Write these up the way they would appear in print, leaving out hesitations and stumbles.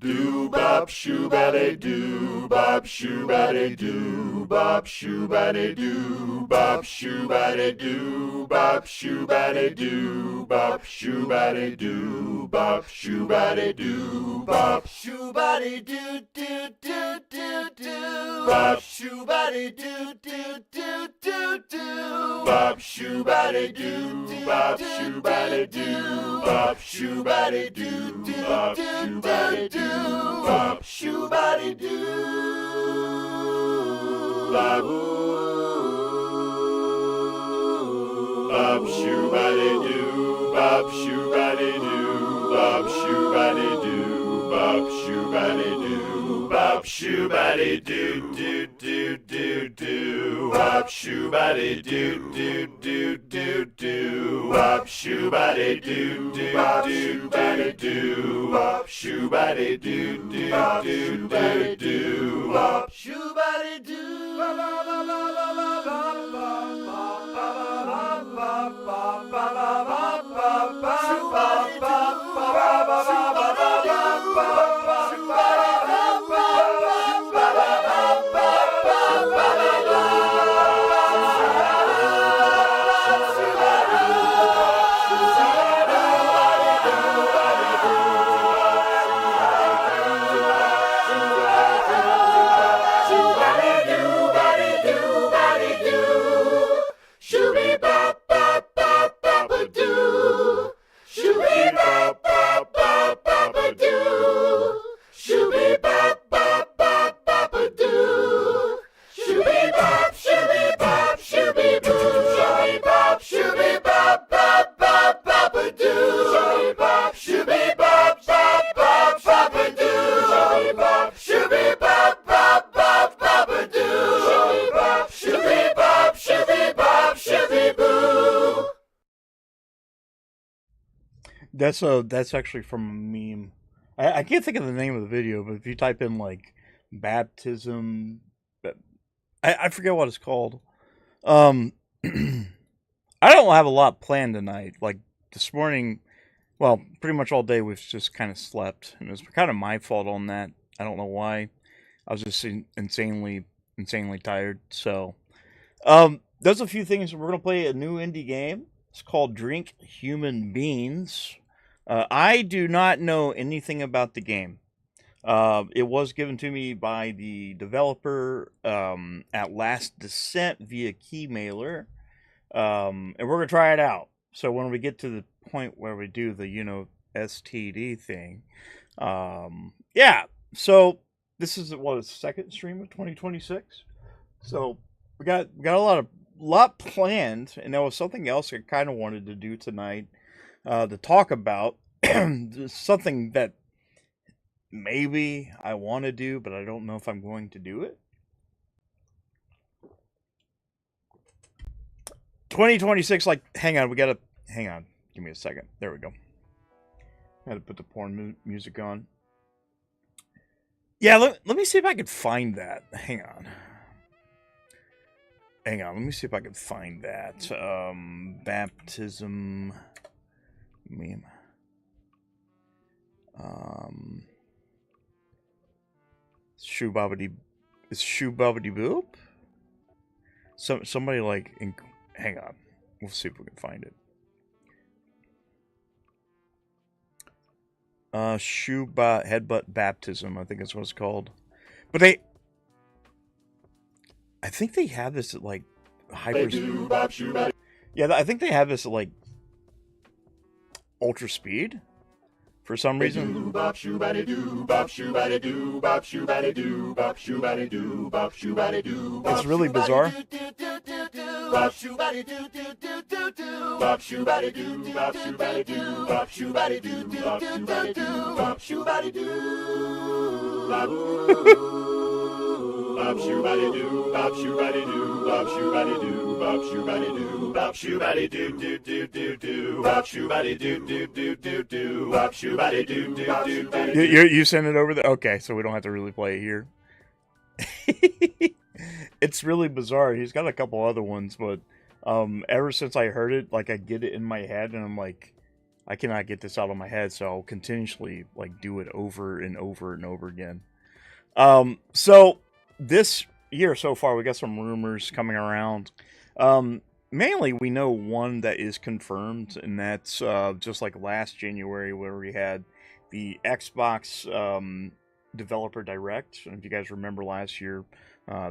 do bop shoobity do bop shoobity do bop shoobity do bop shoobity do bop shoobity do bop shoobity do bop shoobity do bop shoobity do do do do do bop shoobity do do do do do bop shoobity do bop shoobity do bop shoobity do bop shoobity do bop shoobity do bop shoobity do bop shoobity do bop shoobity do bop shoobity do bop shoobity do do do do do bop shoobity do do do do do bop shoobity do do do do do bop shoobity do do do do do bop shoobity do That's actually from a meme. I can't think of the name of the video, but if you type in like baptism, I forget what it's called. I don't have a lot planned tonight. Like this morning, well, pretty much all day we've just kind of slept, and it was kind of my fault on that. I don't know why. I was just insanely tired. So, there's a few things. We're gonna play a new indie game. It's called Drink Human Beans. I do not know anything about the game. It was given to me by the developer at last Dissent via Keymailer, and we're gonna try it out. So when we get to the point where we do the STD thing, yeah. So this is the second stream of 2026. So we got a lot planned, and there was something else I kind of wanted to do tonight. To talk about something that maybe I want to do, but I don't know if I'm going to do it. 2026, hang on, give me a second. There we go. I had to put the porn music on. Yeah, let me see if I can find that. Hang on, let me see if I can find that. Baptism meme. Shoe bobbity boop. Somebody hang on. We'll see if we can find it. Headbutt baptism, I think that's what it's called. But I think they have this at hyper. Yeah, I think they have this at ultra speed for some reason. It's really bizarre. You send it over there? Okay, so we don't have to really play it here. It's really bizarre. He's got a couple other ones, but ever since I heard it, I get it in my head, and I'm like, I cannot get this out of my head, so I'll continuously like do it over and over and over again. So this year so far, we got some rumors coming around. Mainly, we know one that is confirmed, and that's just like last January, where we had the Xbox Developer Direct. And if you guys remember last year,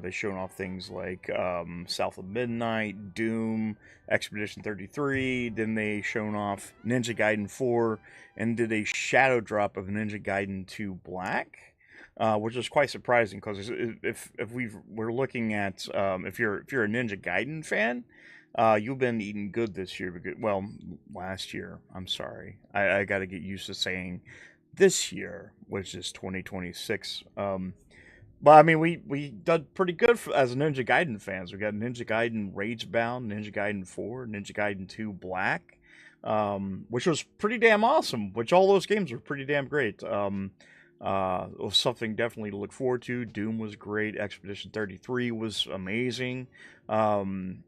they showed off things like South of Midnight, Doom, Expedition 33. Then they shown off Ninja Gaiden 4, and did a shadow drop of Ninja Gaiden 2 Black. Which is quite surprising because if we're looking at if you're a Ninja Gaiden fan, you've been eating good this year. Because, well, last year. I'm sorry, I got to get used to saying this year, which is 2026. But I mean, we did pretty good as Ninja Gaiden fans. We got Ninja Gaiden Ragebound, Ninja Gaiden 4, Ninja Gaiden 2 Black, which was pretty damn awesome. Which all those games were pretty damn great. It was something definitely to look forward to. Doom was great. Expedition 33 was amazing. I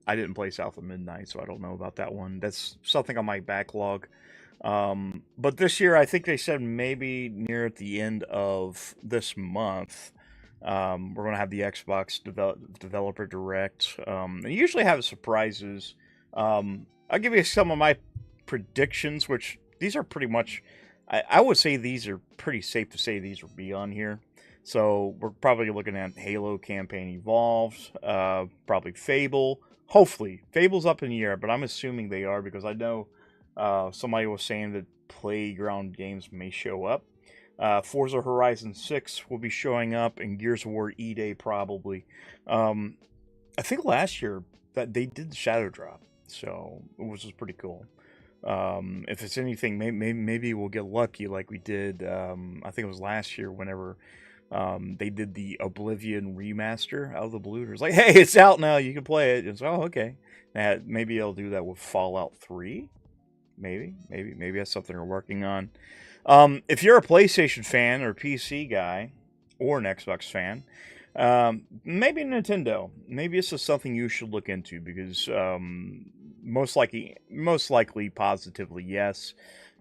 didn't play South of Midnight, so I don't know about that one. That's something on my backlog. But this year, I think they said maybe near at the end of this month, we're going to have the Xbox Developer Direct. And usually have surprises. I'll give you some of my predictions, which these are pretty much... I would say these are pretty safe to say these will be on here. So we're probably looking at Halo Campaign Evolved, probably Fable. Hopefully. Fable's up in the air, but I'm assuming they are because I know somebody was saying that Playground games may show up. Forza Horizon 6 will be showing up, and Gears of War Eday probably. I think last year that they did the Shadow Drop, so which was pretty cool. If it's anything, maybe we'll get lucky like we did. I think it was last year whenever they did the Oblivion remaster out of the blue. It was like, hey, it's out now, you can play it. It's oh, okay. Maybe they'll do that with Fallout 3. Maybe that's something we're working on. If you're a PlayStation fan or PC guy or an Xbox fan, maybe Nintendo. Maybe this is something you should look into because most likely, positively, yes.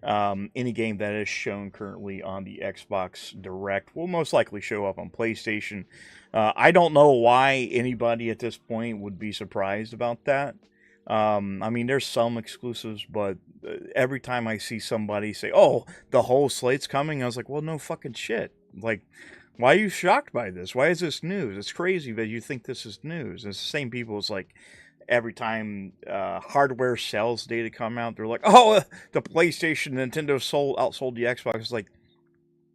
Any game that is shown currently on the Xbox Direct will most likely show up on PlayStation. I don't know why anybody at this point would be surprised about that. I mean, there's some exclusives, but every time I see somebody say, "Oh, the whole slate's coming," I was like, "Well, no fucking shit." Like, why are you shocked by this? Why is this news? It's crazy that you think this is news. It's the same people as like every time hardware sales data come out, they're like, "Oh, the PlayStation, Nintendo outsold the Xbox." It's like,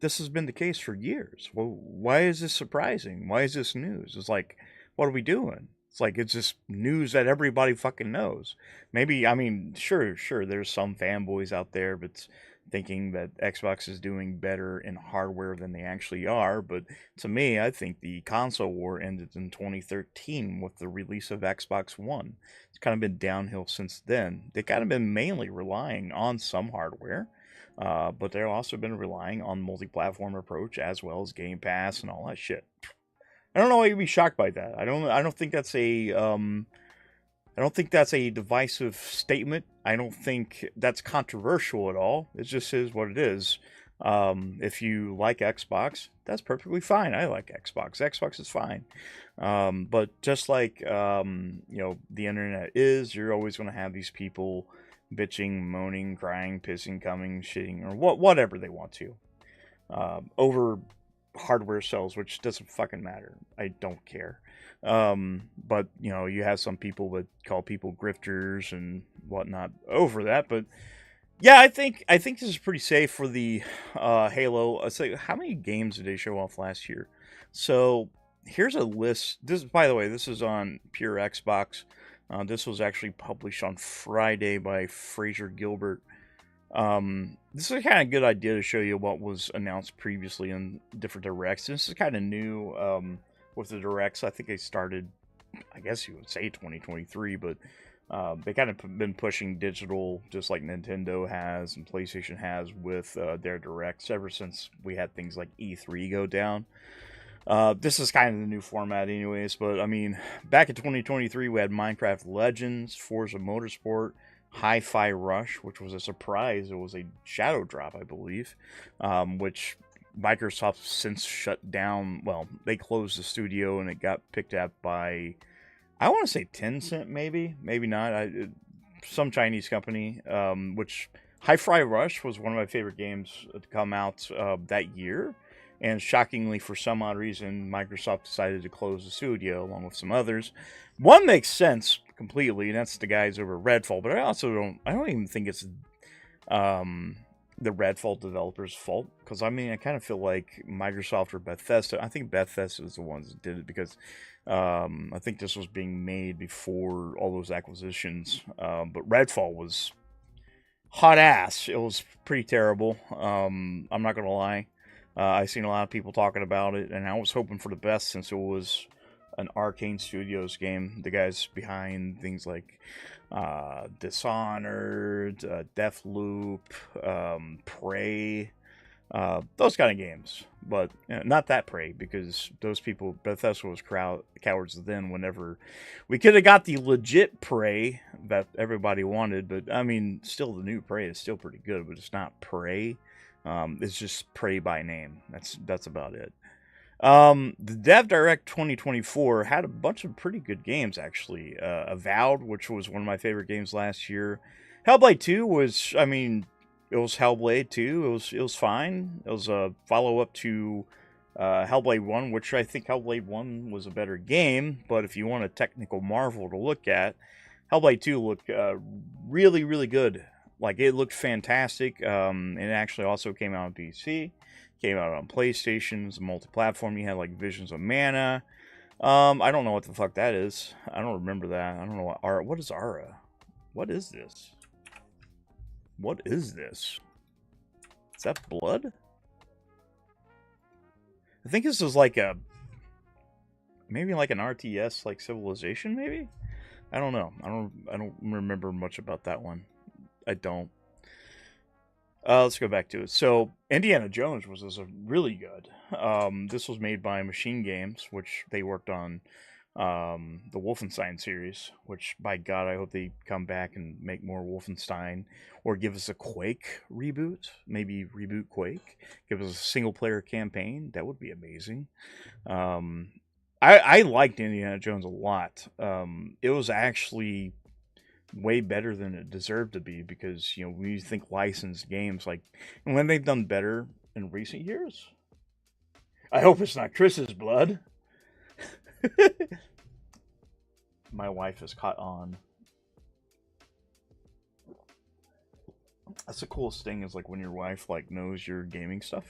this has been the case for years. Well, why is this surprising? Why is this news? It's like, what are we doing? It's like, it's just news that everybody fucking knows. Maybe, I mean, sure, there's some fanboys out there, but thinking that Xbox is doing better in hardware than they actually are. But to me, I think the console war ended in 2013 with the release of Xbox One. It's kind of been downhill since then. They've kind of been mainly relying on some hardware, but they've also been relying on multi-platform approach as well as Game Pass and all that shit. I don't know why you'd be shocked by that. I don't think that's a I don't think that's a divisive statement. I don't think that's controversial at all. It just is what it is. If you like Xbox, that's perfectly fine. I like Xbox. Xbox is fine. But just like the internet is, you're always going to have these people bitching, moaning, crying, pissing, coming, shitting, or whatever they want to over hardware sales, which doesn't fucking matter. I don't care. But you have some people that call people grifters and whatnot over that. But yeah, I think this is pretty safe for the Halo. Let's say, how many games did they show off last year? So here's a list. This, by the way, this is on Pure Xbox. This was actually published on Friday by Fraser Gilbert. This is a kind of good idea to show you what was announced previously in different directs. This is kind of new with the directs. I think they started, I guess you would say 2023, but they kind of been pushing digital just like Nintendo has and PlayStation has with their directs ever since we had things like E3 go down. This is kind of the new format anyways, but I mean, back in 2023 we had Minecraft Legends, Forza Motorsport, Hi-Fi Rush, which was a surprise. It was a shadow drop, I believe, which Microsoft since shut down. Well, they closed the studio and it got picked up by, I want to say Tencent, maybe not. Some Chinese company, which Hi-Fi Rush was one of my favorite games to come out that year. And shockingly, for some odd reason, Microsoft decided to close the studio along with some others. One makes sense completely, and that's the guys over Redfall. But I don't even think it's the Redfall developers' fault. Because, I mean, I kind of feel like Microsoft or Bethesda, I think Bethesda is the ones that did it because I think this was being made before all those acquisitions. But Redfall was hot ass. It was pretty terrible. I'm not going to lie. I've seen a lot of people talking about it, and I was hoping for the best since it was an Arcane Studios game. The guys behind things like Dishonored, Deathloop, Prey, those kind of games. But not that Prey, because those people, Bethesda was cowards then whenever we could have got the legit Prey that everybody wanted. But, I mean, still the new Prey is still pretty good, but it's not Prey. It's just Prey by name. That's about it. The Dev Direct 2024 had a bunch of pretty good games, actually. Avowed, which was one of my favorite games last year. Hellblade 2 was, I mean, it was Hellblade 2. It was fine. It was a follow-up to Hellblade 1, which I think Hellblade 1 was a better game. But if you want a technical marvel to look at, Hellblade 2 looked really, really good. Like, it looked fantastic. It actually also came out on PC. Came out on PlayStation's multi-platform. You had, like, Visions of Mana. I don't know what the fuck that is. I don't remember that. I don't know what Ara. What is Ara? What is this? What is this? Is that blood? I think this is like a... maybe like an RTS, like Civilization, maybe? I don't know. I don't remember much about that one. I don't. Let's go back to it. So, Indiana Jones was really good. This was made by Machine Games, which they worked on the Wolfenstein series, which, by God, I hope they come back and make more Wolfenstein, or give us a Quake reboot. Maybe reboot Quake. Give us a single-player campaign. That would be amazing. I liked Indiana Jones a lot. It was actually way better than it deserved to be because, you know, when you think licensed games, like, and when they've done better in recent years, I hope it's not Chris's blood. My wife is caught on. That's the coolest thing is like when your wife like knows your gaming stuff.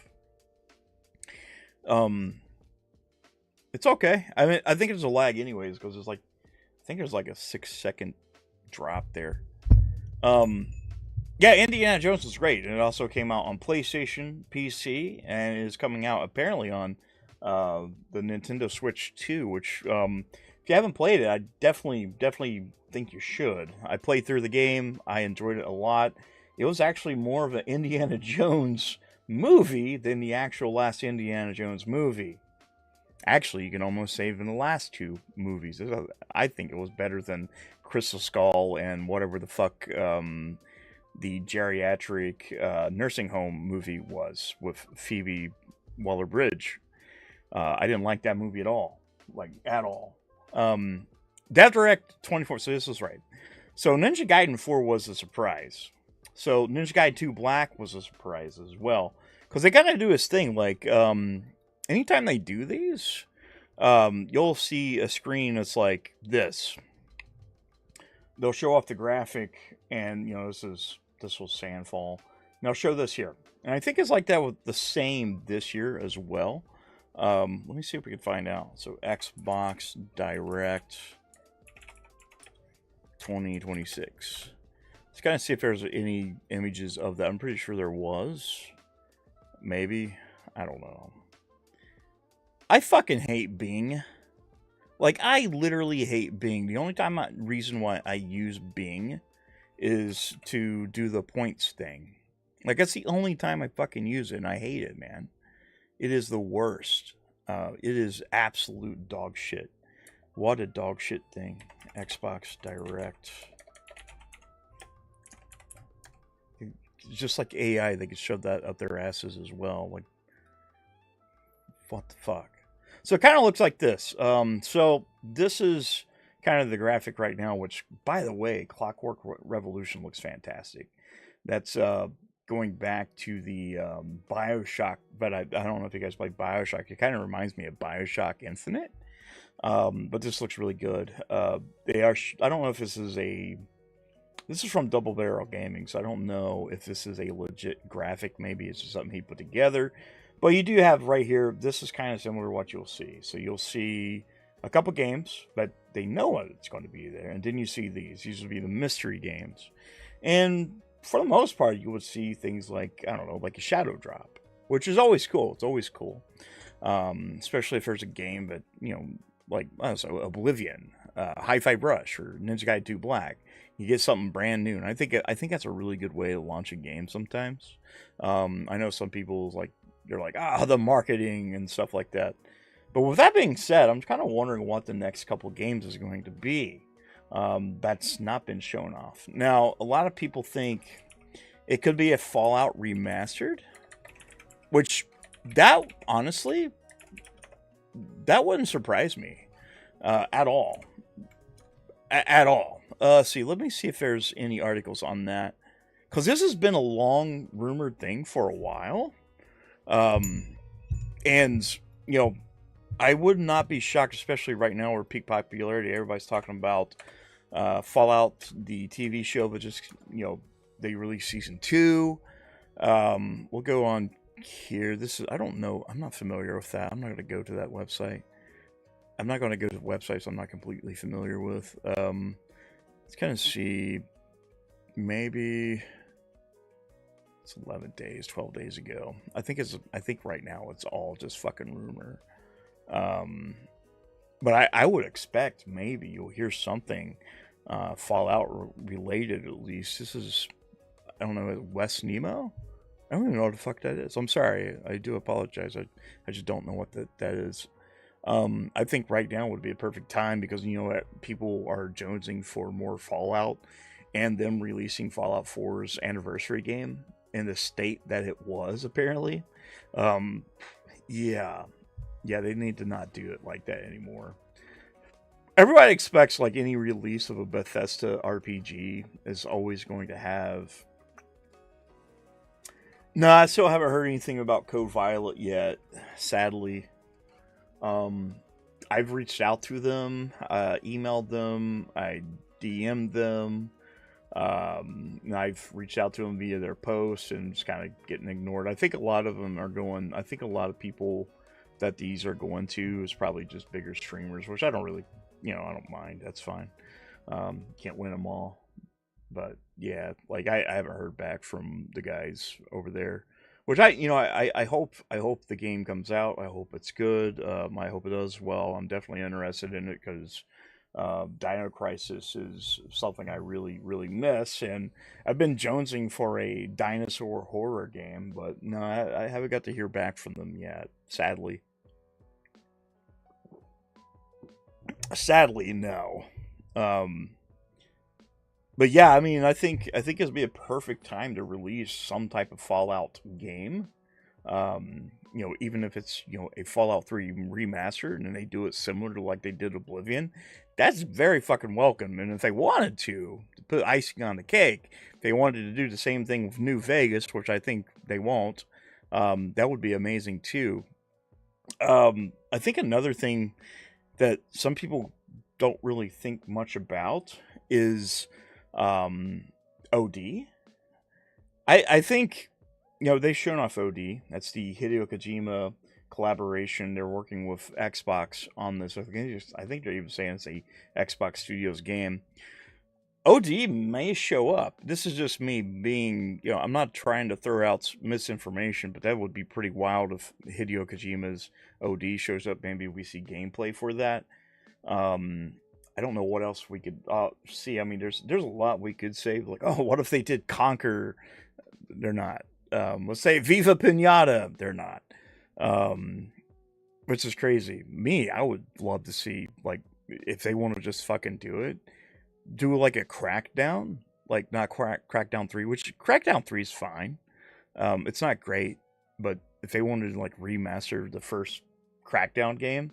It's okay. I mean, I think there's a lag anyways because there's like, I think there's like a 6-second drop there. Yeah, Indiana Jones was great, and it also came out on PlayStation, PC, and it is coming out apparently on the Nintendo Switch 2, which if you haven't played it, I definitely think you should. I played through the game. I enjoyed it a lot. It was actually more of an Indiana Jones movie than the actual last Indiana Jones movie. Actually, you can almost say even the last two movies. I think it was better than Crystal Skull and whatever the fuck the geriatric nursing home movie was with Phoebe Waller-Bridge. I didn't like that movie at all. Like, at all. Dev Direct 24, so this was right. So Ninja Gaiden 4 was a surprise. So Ninja Gaiden 2 Black was a surprise as well. Because they kind of do this thing, like, anytime they do these, you'll see a screen that's like this. They'll show off the graphic, and, you know, this was Sandfall. And they'll show this here. And I think it's like that with the same this year as well. Let me see if we can find out. So Xbox Direct 2026. Let's kind of see if there's any images of that. I'm pretty sure there was. Maybe. I don't know. I fucking hate Bing. Like, I literally hate Bing. The only reason why I use Bing is to do the points thing. Like, that's the only time I fucking use it, and I hate it, man. It is the worst. It is absolute dog shit. What a dog shit thing. Xbox Direct just like AI, they could shove that up their asses as well. Like, what the fuck? So it kind of looks like this. So this is kind of the graphic right now, which, by the way, Clockwork Revolution looks fantastic. That's going back to the Bioshock, but I don't know if you guys play Bioshock. It kind of reminds me of Bioshock Infinite. But this looks really good. They are. I don't know if this is a. This is from Double Barrel Gaming, so I don't know if this is a legit graphic. Maybe it's just something he put together. But you do have right here. This is kind of similar to what you'll see. So you'll see a couple games, but they know what it's going to be there, and then you see these. These would be the mystery games, and for the most part, you would see things like, I don't know, like a Shadow Drop, which is always cool. It's always cool, especially if there's a game that, you know, like, I don't know, Oblivion, Hi-Fi Rush, or Ninja Gaiden 2 Black. You get something brand new, and I think that's a really good way to launch a game sometimes. I know some people, like, they're like, the marketing and stuff like that. But with that being said, I'm kind of wondering what the next couple games is going to be. That's not been shown off. Now, a lot of people think it could be a Fallout Remastered, which, that, honestly, that wouldn't surprise me at all. At all. See, let me see if there's any articles on that. Because this has been a long rumored thing for a while. And, you know, I would not be shocked, especially right now where peak popularity, everybody's talking about Fallout, the TV show, but just, you know, they released season 2. We'll go on here. This is, I don't know, I'm not familiar with that. I'm not going to go to that website. I'm not going to go to websites I'm not completely familiar with. Let's kind of see, maybe it's 11 days, 12 days ago. I think right now it's all just fucking rumor. But I would expect maybe you'll hear something Fallout related at least. This is, I don't know, West Nemo? I don't even know what the fuck that is. I'm sorry. I do apologize. I just don't know what that is. I think right now would be a perfect time because, you know, people are jonesing for more Fallout, and them releasing Fallout 4's anniversary game in the state that it was, apparently. Yeah, they need to not do it like that anymore. Everybody expects, like, any release of a Bethesda RPG is always going to have... No, I still haven't heard anything about Code Violet yet, sadly. I've reached out to them, emailed them, I DM'd them, and I've reached out to them via their posts and just kind of getting ignored. I think a lot of them are going, I think a lot of people that these are going to is probably just bigger streamers, which I don't really, you know, I don't mind. That's fine. Can't win them all. But yeah, like I haven't heard back from the guys over there. Which I hope the game comes out. I hope it's good. I hope it does well. I'm definitely interested in it because Dino Crisis is something I really, really miss. And I've been jonesing for a dinosaur horror game, but no, I haven't got to hear back from them yet, sadly. Sadly, no. But yeah, I mean, I think it'd be a perfect time to release some type of Fallout game. You know, even if it's, you know, a Fallout 3 remastered and they do it similar to like they did Oblivion, that's very fucking welcome. And if they wanted to put icing on the cake, if they wanted to do the same thing with New Vegas, which I think they won't, that would be amazing too. I think another thing that some people don't really think much about is OD. I think, you know, they've shown off OD. That's the Hideo Kojima collaboration. They're working with Xbox on this. I think they're even saying it's a Xbox Studios game. OD may show up. This is just me being, you know, I'm not trying to throw out misinformation, but that would be pretty wild if Hideo Kojima's OD shows up. Maybe we see gameplay for that. I don't know what else we could see. I mean, there's a lot we could say. Like, oh, what if they did Conquer? They're not. Let's say Viva Pinata. They're not. Which is crazy. Me, I would love to see, like, if they want to just fucking do it, do like a Crackdown. like not Crackdown 3, which Crackdown 3 is fine. It's not great, but if they wanted to like remaster the first Crackdown game,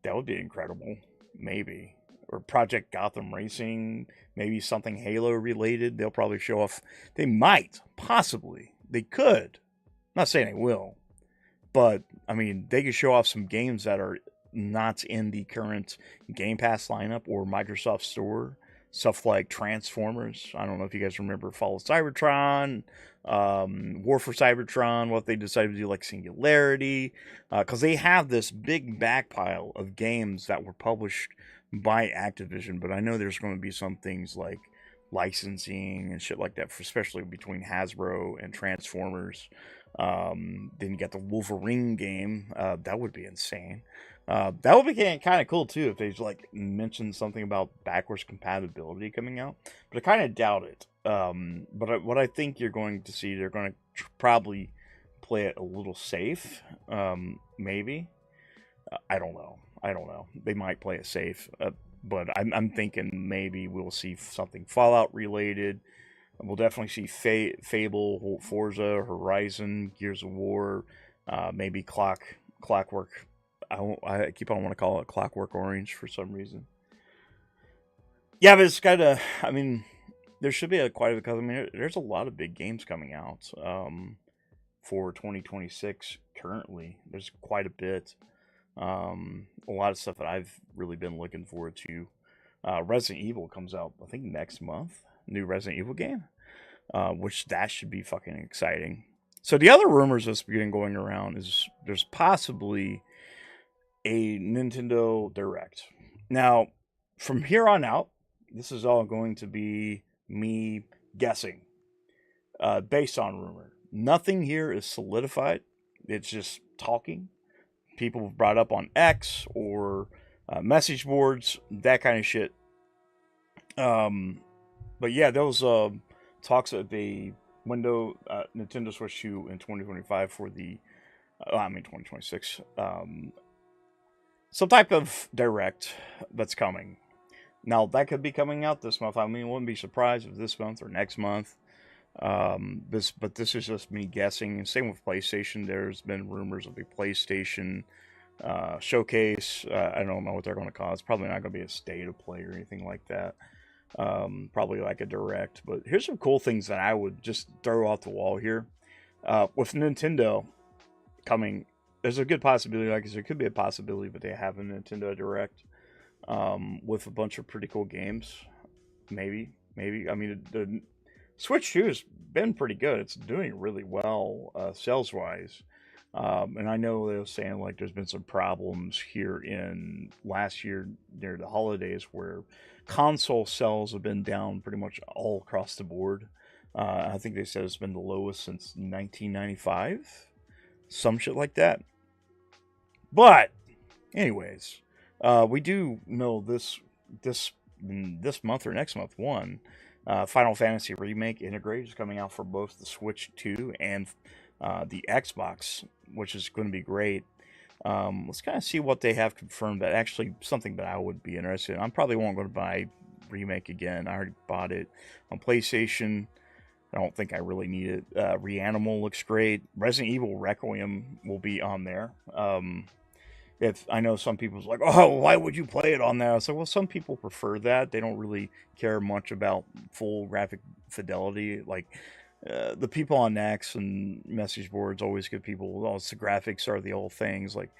that would be incredible. Maybe. Or Project Gotham Racing, maybe something Halo related. They'll probably show off. They might, possibly. They could. I'm not saying they will. But, I mean, they could show off some games that are not in the current Game Pass lineup or Microsoft Store. Stuff like Transformers. I don't know if you guys remember Fall of Cybertron, War for Cybertron, what they decided to do, like Singularity. Because they have this big backpile of games that were published by Activision. But I know there's going to be some things like licensing and shit like that, especially between Hasbro and Transformers. Then you got the Wolverine game. That would be insane. That would be kind of cool too if they like mentioned something about backwards compatibility coming out, but I kind of doubt it. But what I think you're going to see, they're going to probably play it a little safe. Maybe. I don't know. They might play it safe, but I'm thinking maybe we'll see something Fallout related. We'll definitely see Fable, Forza, Horizon, Gears of War, maybe Clockwork. I keep on want to call it Clockwork Orange for some reason. Yeah, but it's kind of. I mean, there should be quite a because I mean, there's a lot of big games coming out for 2026 currently. There's quite a bit. A lot of stuff that I've really been looking forward to. Resident Evil comes out, I think, next month. New Resident Evil game, which that should be fucking exciting. So the other rumors that's been going around is there's possibly a Nintendo Direct. Now, from here on out, this is all going to be me guessing, based on rumor. Nothing here is solidified. It's just talking. People have brought up on X or message boards, that kind of shit. But yeah, those talks of a window Nintendo Switch 2 in 2025 for the, 2026. Some type of direct that's coming. Now that could be coming out this month. I mean, I wouldn't be surprised if this month or next month. But this is just me guessing. Same with PlayStation. There's been rumors of a PlayStation showcase. I don't know what they're going to call it. It's probably not going to be a state of play or anything like that. Probably like a direct. But here's some cool things that I would just throw off the wall here. With Nintendo coming, there's a good possibility, like there could be a possibility, but they have a Nintendo Direct with a bunch of pretty cool games. Maybe. I mean, the Switch 2 has been pretty good. It's doing really well sales-wise. And I know they were saying like there's been some problems here in last year near the holidays where console sales have been down pretty much all across the board. I think they said it's been the lowest since 1995. Some shit like that. But, anyways, we do know this month or next month, Final Fantasy Remake Integrate is coming out for both the Switch 2 and the Xbox, which is going to be great. Let's kind of see what they have confirmed. That actually something that I would be interested in. I probably won't go to buy Remake again. I already bought it on PlayStation. I don't think I really need it. Reanimal looks great. Resident Evil Requiem will be on there. If I know some people's like, oh, why would you play it on there? I was like, well, some people prefer that. They don't really care much about full graphic fidelity. Like the people on X and message boards always give people, oh, it's the graphics are the old things. Like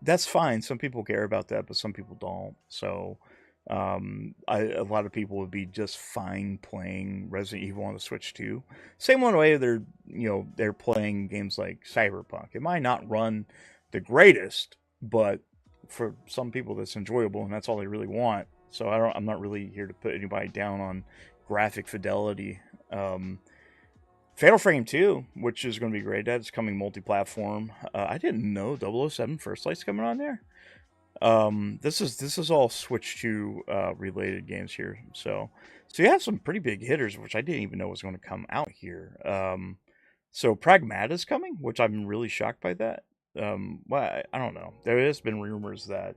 that's fine. Some people care about that, but some people don't. So a lot of people would be just fine playing Resident Evil on the Switch 2. Same one way they're playing games like Cyberpunk. It might not run the greatest, but for some people that's enjoyable and that's all they really want. So I'm not really here to put anybody down on graphic fidelity. Fatal Frame 2, which is going to be great. That's coming multi-platform. I didn't know 007 First Light's coming on there. This is all Switch 2 related games here. So you have some pretty big hitters, which I didn't even know was going to come out here. So Pragmata's coming, which I'm really shocked by that. Well, I don't know. There has been rumors that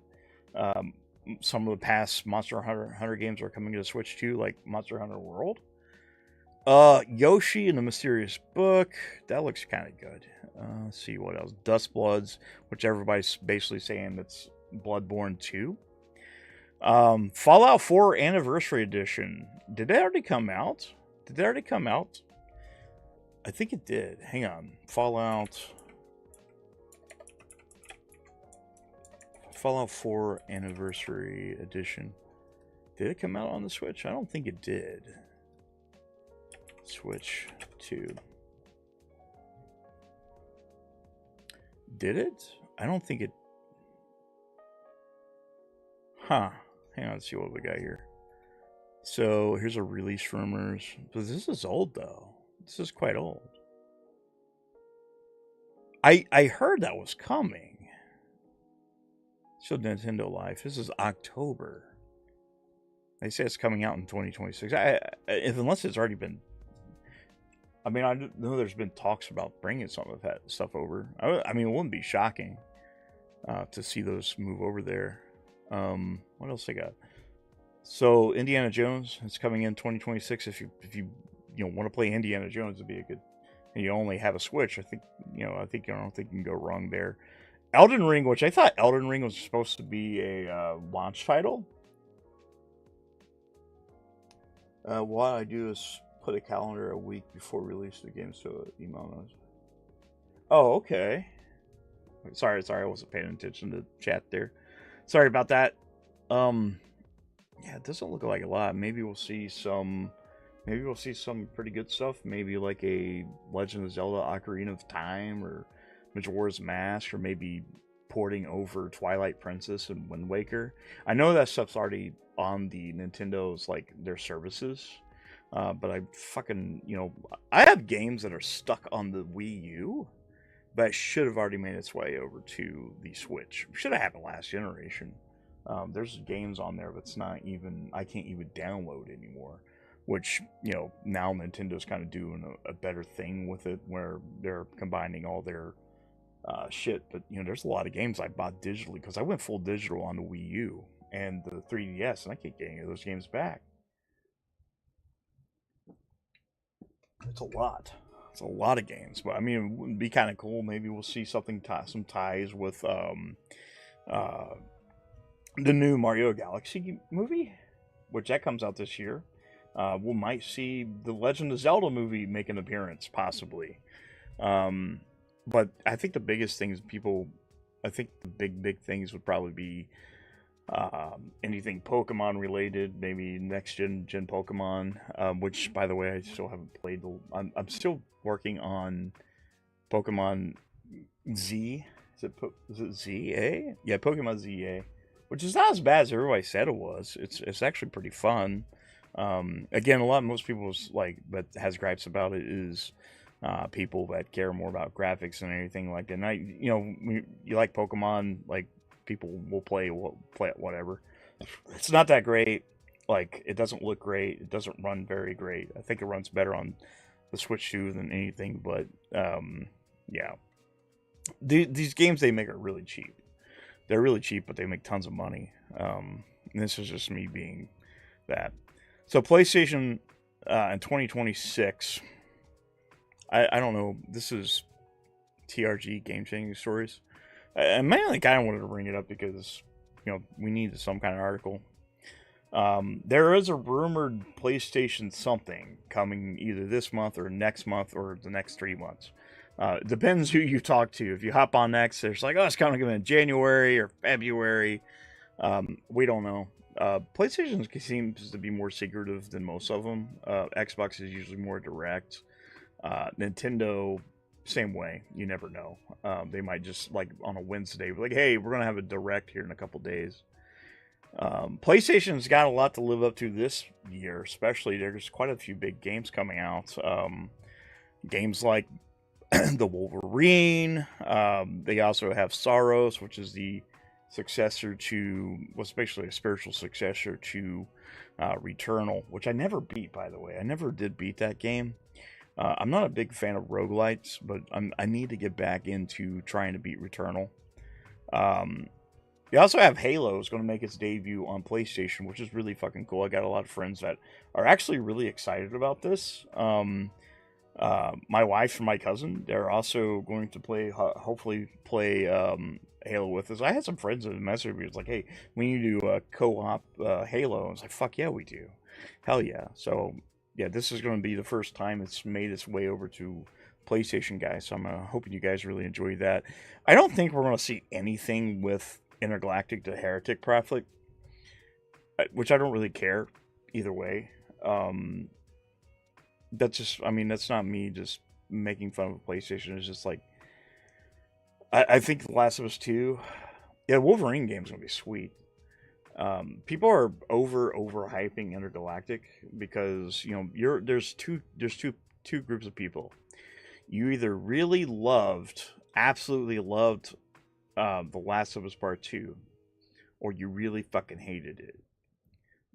some of the past Monster Hunter games are coming to Switch 2, like Monster Hunter World. Yoshi and the Mysterious Book. That looks kind of good. Let's see what else. Dustbloods, which everybody's basically saying it's Bloodborne 2. Fallout 4 Anniversary Edition. Did that already come out? I think it did. Hang on. Fallout 4 Anniversary Edition. Did it come out on the Switch? I don't think it did. Switch 2. Did it? I don't think it... Huh. Hang on, let's see what we got here. So, here's a release rumors. But this is old, though. This is quite old. I heard that was coming. So, Nintendo Life. This is October. They say it's coming out in 2026. Unless it's already been... I mean, I know there's been talks about bringing some of that stuff over. I mean, it wouldn't be shocking to see those move over there. What else I got? So Indiana Jones is coming in 2026. If you want to play Indiana Jones, it'd be a good. And you only have a Switch. I don't think you can go wrong there. Elden Ring, which I thought Elden Ring was supposed to be a launch title. What I do is put a calendar a week before release of the game, so email knows. Oh, okay. Sorry, I wasn't paying attention to chat there. Sorry about that. Yeah, it doesn't look like a lot. Maybe we'll see some pretty good stuff. Maybe like a Legend of Zelda Ocarina of Time or Majora's Mask, or maybe porting over Twilight Princess and Wind Waker. I know that stuff's already on the Nintendo's, like, their services. But I fucking, I have games that are stuck on the Wii U, but it should have already made its way over to the Switch. Should have happened last generation. There's games on there that's I can't even download anymore, which, now Nintendo's kind of doing a better thing with it, where they're combining all their shit. But, there's a lot of games I bought digitally, because I went full digital on the Wii U and the 3DS, and I can't get any of those games back. It's a lot. It's a lot of games, but I mean, it would be kind of cool. Maybe we'll see something, some ties with the new Mario Galaxy movie, which that comes out this year. We might see the Legend of Zelda movie make an appearance, possibly. But I think the biggest things the big things would probably be anything Pokemon related, maybe next gen Pokemon, which, by the way, I still haven't played. I'm still working on Pokemon Z. Is it ZA? Yeah, Pokemon ZA, which is not as bad as everybody said it was. It's actually pretty fun. Again, most people's that has gripes about it is people that care more about graphics and anything like that. And you like Pokemon, people will play it, whatever. It's not that great. It doesn't look great. It doesn't run very great. I think it runs better on the Switch 2 than anything. But yeah, these games they make are really cheap. They're really cheap, but they make tons of money. And this is just me being that. So PlayStation in 2026. I don't know. This is TRG Game Changing Stories. I mainly kind of wanted to bring it up because, we needed some kind of article. There is a rumored PlayStation something coming either this month or next month or the next 3 months. It depends who you talk to. If you hop on X, there's it's coming in January or February. We don't know. PlayStation seems to be more secretive than most of them. Xbox is usually more direct. Nintendo, same way. You never know. They might just on a Wednesday be hey, we're gonna have a direct here in a couple days. PlayStation's got a lot to live up to this year, especially there's quite a few big games coming out. Games like the Wolverine. They also have Sorrowos, which is the successor to, basically a spiritual successor to Returnal, which I never beat, by the way. I never did beat that game. I'm not a big fan of roguelites, but I need to get back into trying to beat Returnal. You also have Halo is going to make its debut on PlayStation, which is really fucking cool. I got a lot of friends that are actually really excited about this. My wife and my cousin, they're also going to play, hopefully play Halo with us. I had some friends that messaged me. It's like, hey, we need to do a co-op Halo. I was like, fuck yeah, we do. Hell yeah. So yeah, this is going to be the first time it's made its way over to PlayStation, guys. So I'm hoping you guys really enjoy that. I don't think we're going to see anything with Intergalactic to Heretic Prophet, which I don't really care either way. That's just, I mean, that's not me just making fun of PlayStation. It's just like, I think The Last of Us 2, yeah, Wolverine game's gonna be sweet. People are overhyping Intergalactic because, you know, there's two groups of people. You either really absolutely loved The Last of Us Part 2, or you really fucking hated it.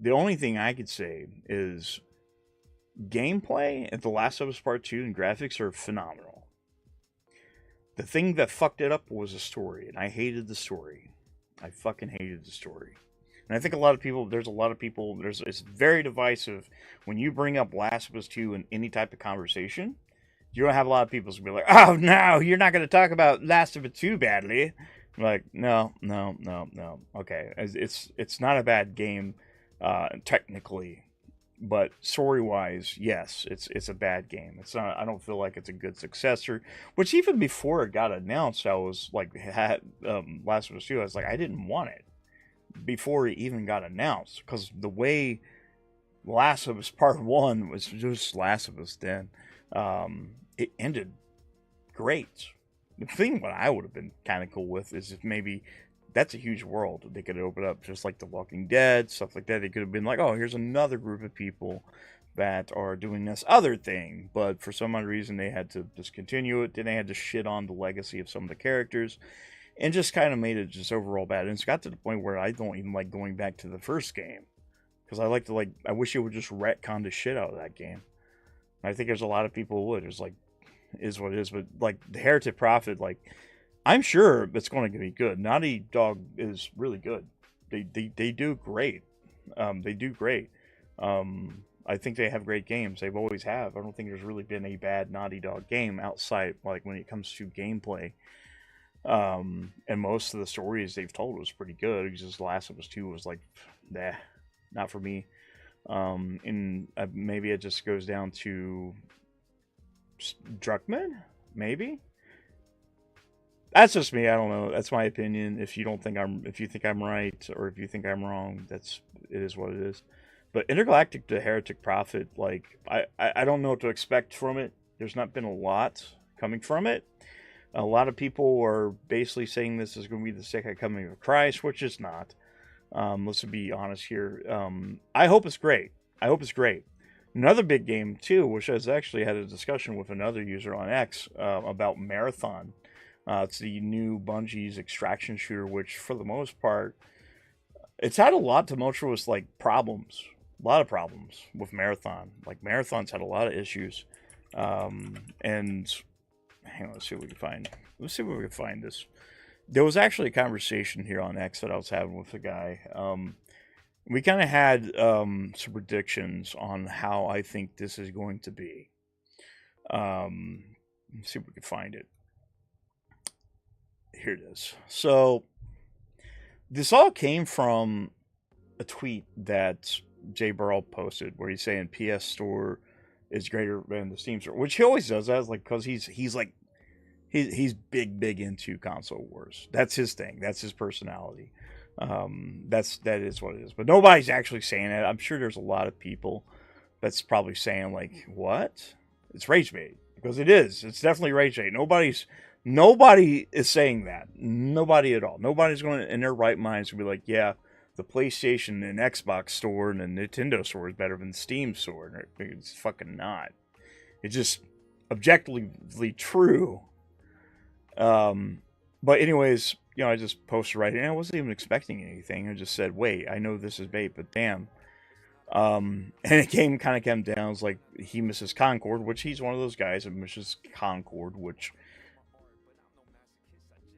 The only thing I could say is gameplay at The Last of Us Part 2 and graphics are phenomenal. The thing that fucked it up was the story, and I hated the story. I fucking hated the story. And I think it's very divisive when you bring up Last of Us 2 in any type of conversation. You don't have a lot of people who be like, oh no, you're not going to talk about Last of Us 2 badly. I'm like, no. Okay, it's not a bad game, technically. But story-wise, yes, it's a bad game. It's not. I don't feel like it's a good successor. Which even before it got announced, I was like, Last of Us 2. I was like, I didn't want it before it even got announced because the way Last of Us Part 1 was just Last of Us. Then it ended great. The thing what I would have been kind of cool with is if maybe. That's a huge world. They could open up just like The Walking Dead, stuff like that. They could have been like, oh, here's another group of people that are doing this other thing. But for some odd reason, they had to discontinue it. Then they had to shit on the legacy of some of the characters and just kind of made it just overall bad. And it's got to the point where I don't even like going back to the first game because I wish it would just retcon the shit out of that game. And I think there's a lot of people who would. It's like, is what it is. But like the Heretic Prophet, like, I'm sure it's going to be good. Naughty Dog is really good. They do great. They do great. I think they have great games. They've always have. I don't think there's really been a bad Naughty Dog game outside, like when it comes to gameplay. And most of the stories they've told was pretty good. It's just Last of Us 2 was like, nah, not for me. And maybe it just goes down to Druckmann, maybe. That's just me. I don't know. That's my opinion. If you think I'm right, or if you think I'm wrong, it is what it is. But Intergalactic to Heretic Prophet, like I don't know what to expect from it. There's not been a lot coming from it. A lot of people are basically saying this is going to be the second coming of Christ, which is not. Let's be honest here. I hope it's great. Another big game too, which I actually had a discussion with another user on X about Marathon. It's the new Bungie's extraction shooter, which for the most part, it's had a lot tumultuous problems. A lot of problems with Marathon. Like Marathon's had a lot of issues. And hang on, let's see what we can find this. There was actually a conversation here on X that I was having with a guy. We kind of had some predictions on how I think this is going to be. Let's see if we can find it. Here it is. So this all came from a tweet that Jay Burrell posted where he's saying PS Store is greater than the Steam Store, which he always does that, like, because he's big into console wars. That's his thing. That's his personality. That is what it is. But nobody's actually saying it. I'm sure there's a lot of people that's probably saying like, what? It's rage bait, because it is. It's definitely rage bait. Nobody is saying that. Nobody at all. Nobody's going to, in their right minds, to be like, yeah, the PlayStation and Xbox store and the Nintendo store is better than the Steam store. It's fucking not. It's just objectively true. But anyways, I just posted right here. I wasn't even expecting anything. I just said, wait, I know this is bait, but damn. And it came down. It's like he misses Concord, which he's one of those guys that misses Concord, which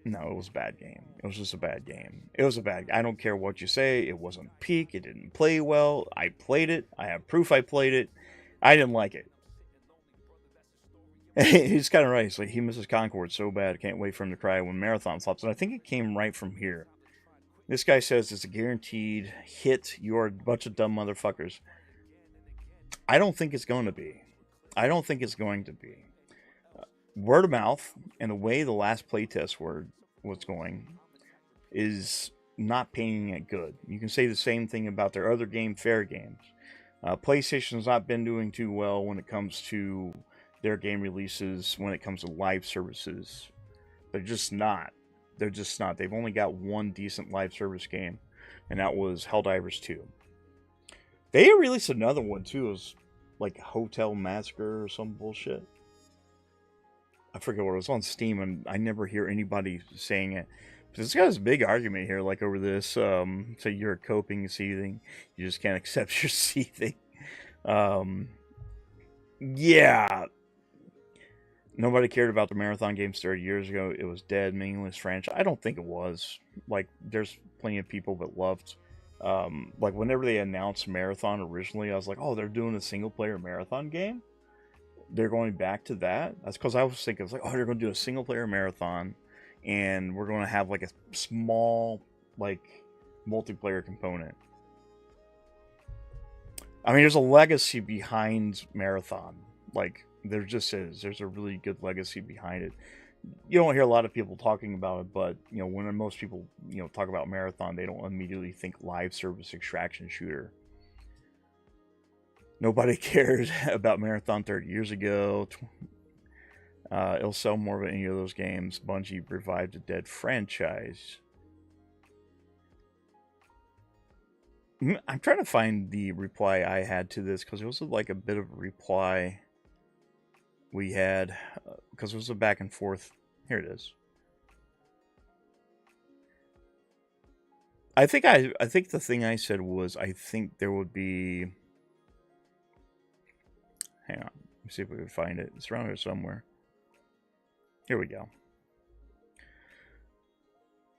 No, it was a bad game. It was just a bad game. It was a bad. I don't care what you say. It wasn't peak. It didn't play well. I played it. I have proof I played it. I didn't like it. He's kind of right. He's like, he misses Concord so bad. I can't wait for him to cry when Marathon flops. And I think it came right from here. This guy says it's a guaranteed hit. You're a bunch of dumb motherfuckers. I don't think it's going to be. I don't think it's going to be. Word of mouth and the way the last playtest was going is not painting it good. You can say the same thing about their other game, Fair Games. PlayStation's not been doing too well when it comes to their game releases, when it comes to live services. They're just not. They're just not. They've only got one decent live service game, and that was Helldivers 2. They released another one, too. It was like Hotel Massacre or some bullshit. I forget what it was on Steam, and I never hear anybody saying it. But this got this big argument here, like over this. Say you're coping, seething. You just can't accept your seething. Yeah. Nobody cared about the Marathon games 30 years ago. It was dead, meaningless franchise. I don't think it was. Like, there's plenty of people that loved. Like, whenever they announced Marathon originally, I was like, oh, they're doing a single-player Marathon game? They're going back to that? That's because I was thinking, like, oh, they're going to do a single-player Marathon, and we're going to have, like, a small, like, multiplayer component. I mean, there's a legacy behind Marathon. Like, there just is. There's a really good legacy behind it. You don't hear a lot of people talking about it, but, you know, when most people, you know, talk about Marathon, they don't immediately think live service extraction shooter. Nobody cared about Marathon 30 years ago. It'll sell more than any of those games. Bungie revived a dead franchise. I'm trying to find the reply I had to this, because it was like a bit of a reply we had, because it was a back and forth. Here it is. I think the thing I said was, I think there would be... Hang on. Let me see if we can find it. It's around here somewhere. Here we go.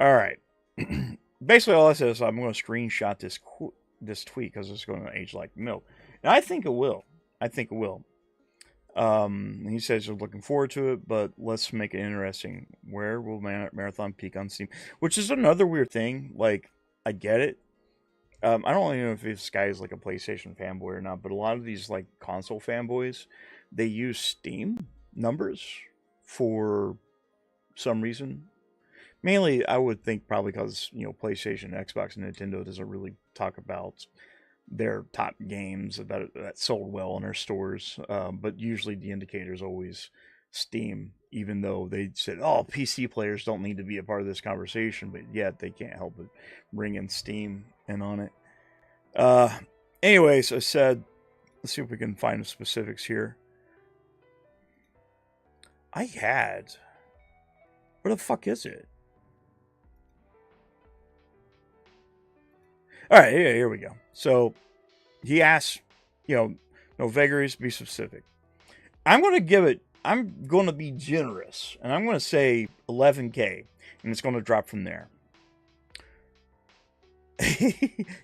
Alright. Basically, all I said is I'm going to screenshot this tweet because it's going to age like milk. And I think it will. I think it will. He says they're looking forward to it, but let's make it interesting. Where will Marathon peak on Steam? Which is another weird thing. Like, I get it. I don't even know if this guy is like a PlayStation fanboy or not, but a lot of these like console fanboys, they use Steam numbers for some reason. Mainly, I would think probably because, you know, PlayStation, Xbox, and Nintendo doesn't really talk about their top games that sold well in their stores. But usually the indicator is always Steam, even though they said, oh, PC players don't need to be a part of this conversation, but yet they can't help but bring in Steam in on it. Anyways, I said, let's see if we can find the specifics here. Where the fuck is it? Alright, yeah, here we go. So, he asks, you know, no vagaries, be specific. I'm going to be generous, and I'm going to say 11K, and it's going to drop from there.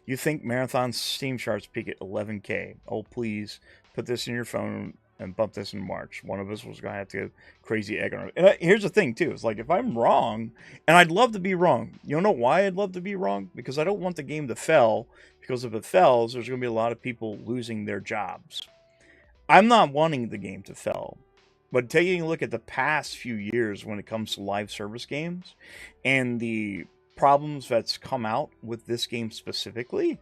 You think Marathon's Steam charts peak at 11K? Oh, please, put this in your phone and bump this in March. One of us was going to have to go crazy egg on it. And here's the thing, too. It's like, if I'm wrong, and I'd love to be wrong. You know why I'd love to be wrong? Because I don't want the game to fail. Because if it fails, there's going to be a lot of people losing their jobs. I'm not wanting the game to fail. But taking a look at the past few years when it comes to live service games, and the problems that's come out with this game specifically,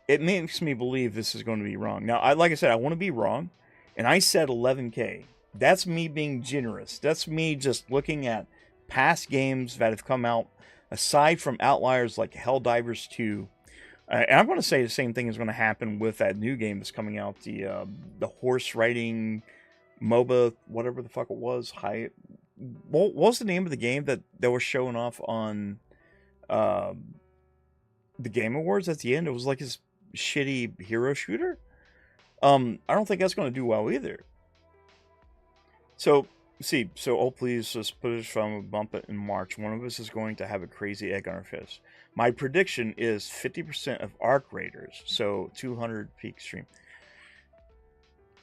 it makes me believe this is going to be wrong. Now, like I said, I want to be wrong. And I said 11K. That's me being generous. That's me just looking at past games that have come out, aside from outliers like Helldivers 2. And I'm going to say the same thing is going to happen with that new game that's coming out, the horse riding MOBA, whatever the fuck it was. What was the name of the game that was showing off on the Game Awards at the end? It was like this shitty hero shooter. I don't think that's going to do well either. So, See, so oh please, let's put us from a bump it in March. One of us is going to have a crazy egg on our face. My prediction is 50% of arc raiders, so 200 peak stream.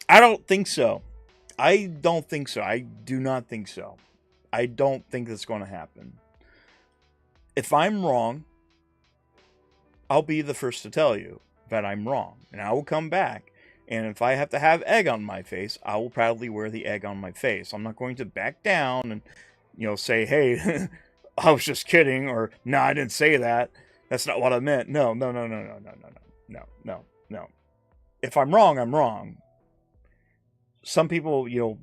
I don't think so. I don't think so. I do not think so. I don't think that's going to happen. If I'm wrong, I'll be the first to tell you that I'm wrong, and I will come back. And if I have to have egg on my face, I will proudly wear the egg on my face. I'm not going to back down and, say, hey, I was just kidding, or no, I didn't say that. That's not what I meant. No. If I'm wrong, I'm wrong. Some people, you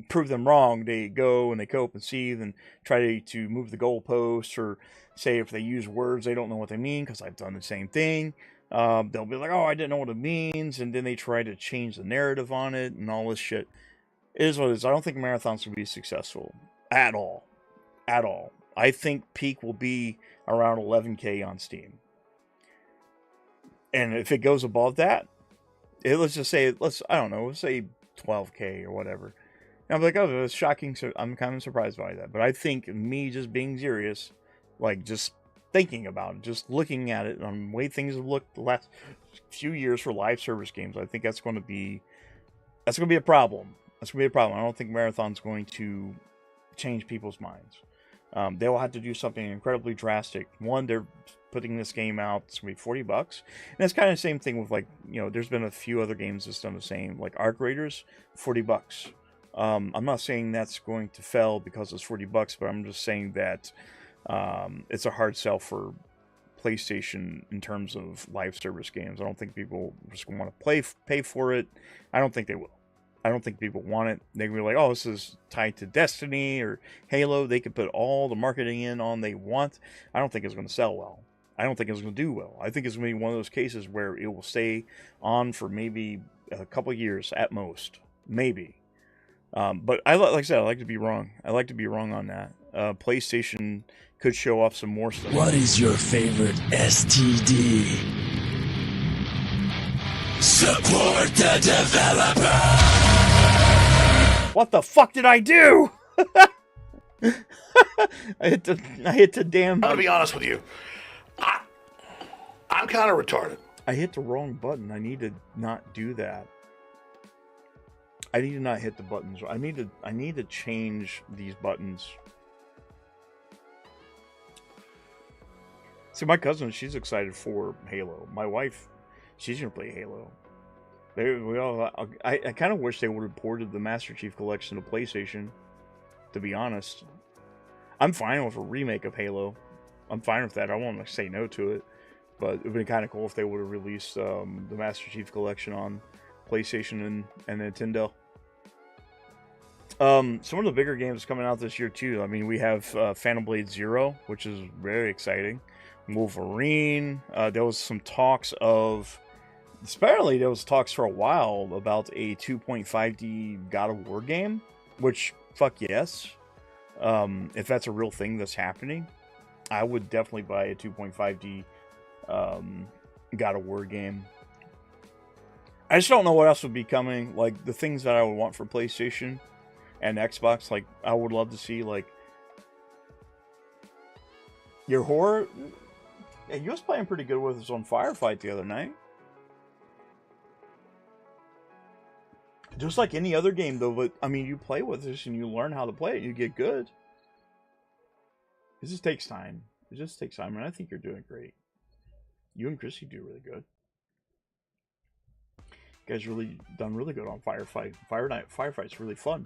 prove them wrong. They go and they cope and seethe and try to move the goalposts, or say if they use words they don't know what they mean, because I've done the same thing. They'll be like, oh, I didn't know what it means, and then they try to change the narrative on it and all this shit. It is what it is. I don't think marathons will be successful at all. At all. I think peak will be around 11K on Steam. And if it goes above that, let's just say, let's say 12K or whatever. And I'm like, oh, that's shocking. So I'm kind of surprised by that. But I think me just being serious, like just thinking about it, just looking at it, on the way things have looked the last few years for live service games, I think that's going to be a problem. That's going to be a problem. I don't think Marathon's going to change people's minds. They will have to do something incredibly drastic. One, they're putting this game out, it's going to be $40. And it's kind of the same thing with, like, there's been a few other games that's done the same, like Arc Raiders, $40. I'm not saying that's going to fail because it's $40, but I'm just saying that it's a hard sell for PlayStation in terms of live service games. I don't think people just want to pay for it. I don't think they will. I don't think people want it. They can be like, oh, this is tied to Destiny or Halo. They could put all the marketing in on they want. I don't think it's going to sell well. I don't think it's going to do well. I think it's going to be one of those cases where it will stay on for maybe a couple years at most. Maybe. But like I said, I like to be wrong. I like to be wrong on that. PlayStation could show off some more stuff. What is your favorite STD? Support the developer! What the fuck did I do? I hit the damn... I'll be honest with you. I'm kind of retarded. I hit the wrong button. I need to not do that. I need to not hit the buttons. I need to change these buttons. See, my cousin, she's excited for Halo. My wife, she's gonna play Halo. I kind of wish they would have ported the Master Chief Collection to PlayStation. To be honest, I'm fine with a remake of Halo. I'm fine with that. I won't say no to it, but it would be kind of cool if they would have released the Master Chief Collection on PlayStation and Nintendo. Some of the bigger games coming out this year too. I mean, we have Phantom Blade Zero, which is very exciting. Wolverine. There was some talks of... Apparently, there was talks for a while about a 2.5D God of War game, which, fuck yes. If that's a real thing that's happening, I would definitely buy a 2.5D God of War game. I just don't know what else would be coming. Like, the things that I would want for PlayStation and Xbox, like, I would love to see, like, your horror... Yeah, you was playing pretty good with us on Firefight the other night. Just like any other game, though, but, I mean, you play with us and you learn how to play it and you get good. It just takes time. It just takes time, and I think you're doing great. You and Chrissy do really good. You guys really done really good on Firefight. Firefight's really fun.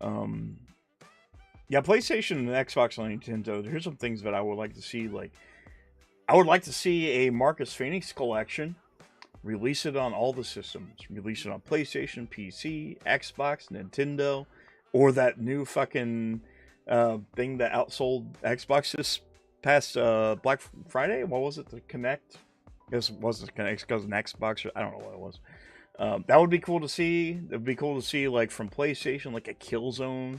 Yeah, PlayStation and Xbox and Nintendo, here's some things that I would like to see. Like, I would like to see a Marcus Phoenix collection. Release it on all the systems. Release it on PlayStation, PC, Xbox, Nintendo, or that new fucking thing that outsold Xbox this past Black Friday. What was it? The Connect? I guess it wasn't Connect because an Xbox. I don't know what it was. That would be cool to see. It would be cool to see, like, from PlayStation, like a Killzone,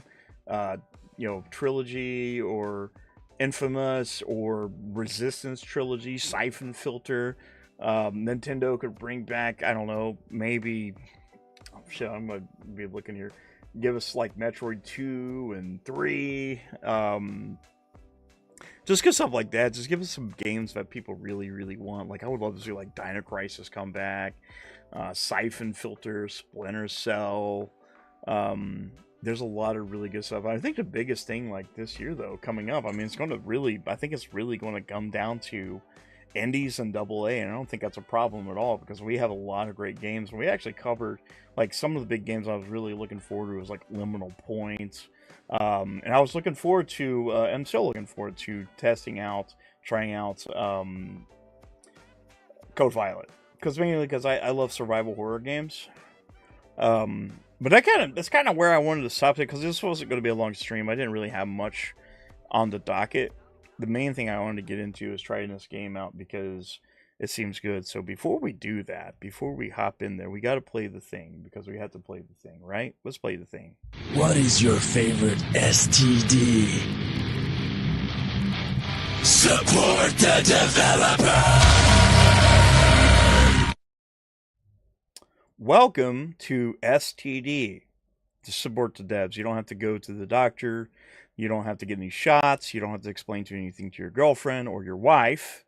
trilogy, or Infamous, or Resistance trilogy, Siphon Filter. Nintendo could bring back, I don't know, maybe... Oh, shit, I'm going to be looking here. give us like Metroid 2 and 3. Just get stuff like that. Just give us some games that people really, really want. Like, I would love to see like Dino Crisis come back, Siphon Filter, Splinter Cell. There's a lot of really good stuff. I think the biggest thing like this year though coming up, I mean, I think it's really going to come down to indies and AA, and I don't think that's a problem at all because we have a lot of great games. We actually covered like some of the big games I was really looking forward to was like Liminal Point, and I was looking forward to, and still looking forward to trying out Code Violet, because mainly because I love survival horror games. But that's kind of where I wanted to stop it because this wasn't going to be a long stream. I didn't really have much on the docket. The main thing I wanted to get into is trying this game out because it seems good. So before we do that, before we hop in there, we got to play the thing because we have to play the thing, right? Let's play the thing. What is your favorite STD? Support the developer! Welcome to STD, to support the devs. You don't have to go to the doctor. You don't have to get any shots. You don't have to explain anything to your girlfriend or your wife.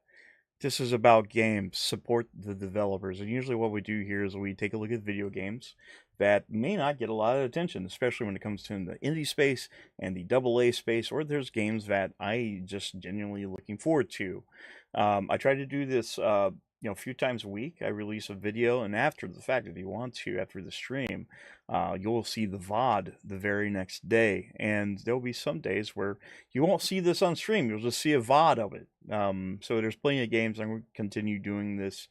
This is about games. Support the developers. And usually what we do here is we take a look at video games that may not get a lot of attention, especially when it comes to the indie space and the AA space, or there's games that I just genuinely looking forward to. I try to do this a few times a week. I release a video, and after the fact, if you want to, after the stream, you'll see the VOD the very next day. And there'll be some days where you won't see this on stream. You'll just see a VOD of it. So there's plenty of games. I'm going to continue doing this,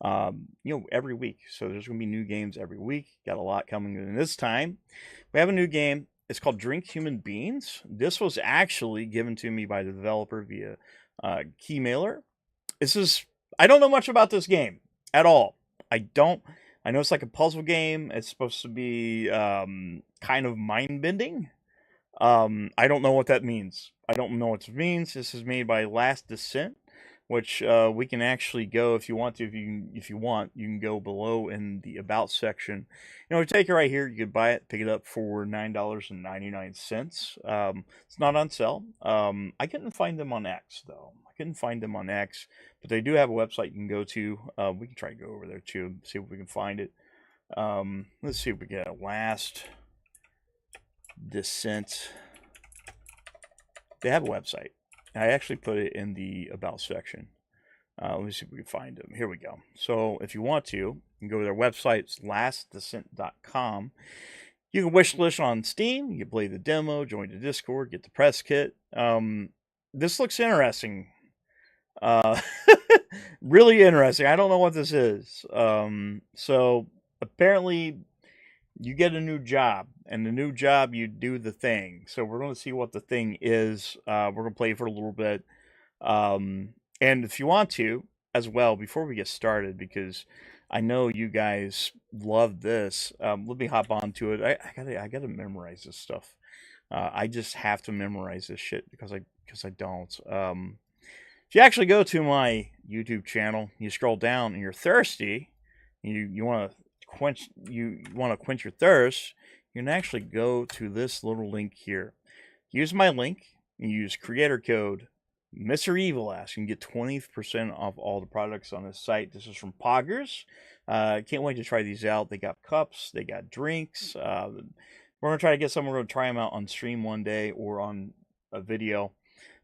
every week. So there's going to be new games every week. Got a lot coming in this time. We have a new game. It's called Drink Human Beings. This was actually given to me by the developer via Keymailer. I don't know much about this game at all. I know it's like a puzzle game. It's supposed to be kind of mind-bending. I don't know what that means. I don't know what it means. This is made by Last Dissent, which we can actually go if you want to. If you want, you can go below in the About section. Take it right here. You could buy it, pick it up for $9.99. It's not on sale. I couldn't find them on X though. But they do have a website you can go to. We can try to go over there too, see if we can find it. Let's see if we get a Last Dissent. They have a website. I actually put it in the About section. Let me see if we can find them. Here we go. So if you want to, you can go to their website. It's lastdissent.com. You can wishlist on Steam. You can play the demo, join the Discord, get the press kit. This looks interesting. Really interesting. I don't know what this is. So apparently you get a new job, and the new job you do the thing. So we're going to see what the thing is. We're going to play for a little bit. And if you want to as well, before we get started, because I know you guys love this, let me hop on to it. I gotta memorize this stuff. I just have to memorize this shit because I don't. If you actually go to my YouTube channel, you scroll down and you're thirsty, you want to quench your thirst, you can actually go to this little link here. Use my link and use creator code Mr. Evil Ass. You can get 20% off all the products on this site. This is from Poggers. Can't wait to try these out. They got cups, they got drinks. We're gonna try to get some. We're gonna try them out on stream one day or on a video.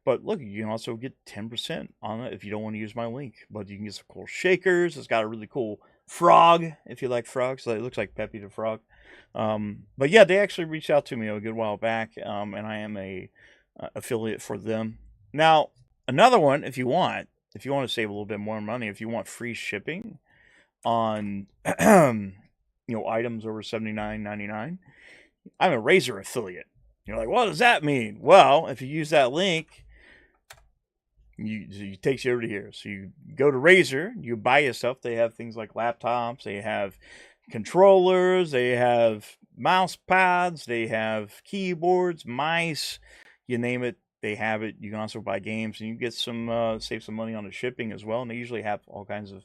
But look, you can also get 10% on it if you don't want to use my link. But you can get some cool shakers. It's got a really cool frog if you like frogs. So it looks like Peppy the Frog. But yeah, they actually reached out to me a good while back, and I am a affiliate for them. Now, another one, if you want to save a little bit more money, if you want free shipping on items over $79.99, I'm a Razer affiliate. You're like, what does that mean? Well, if you use that link, it takes you over to here. So you go to Razer, you buy your stuff. They have things like laptops, they have controllers, they have mouse pads, they have keyboards, mice, you name it, they have it. You can also buy games, and you get some save some money on the shipping as well. And they usually have all kinds of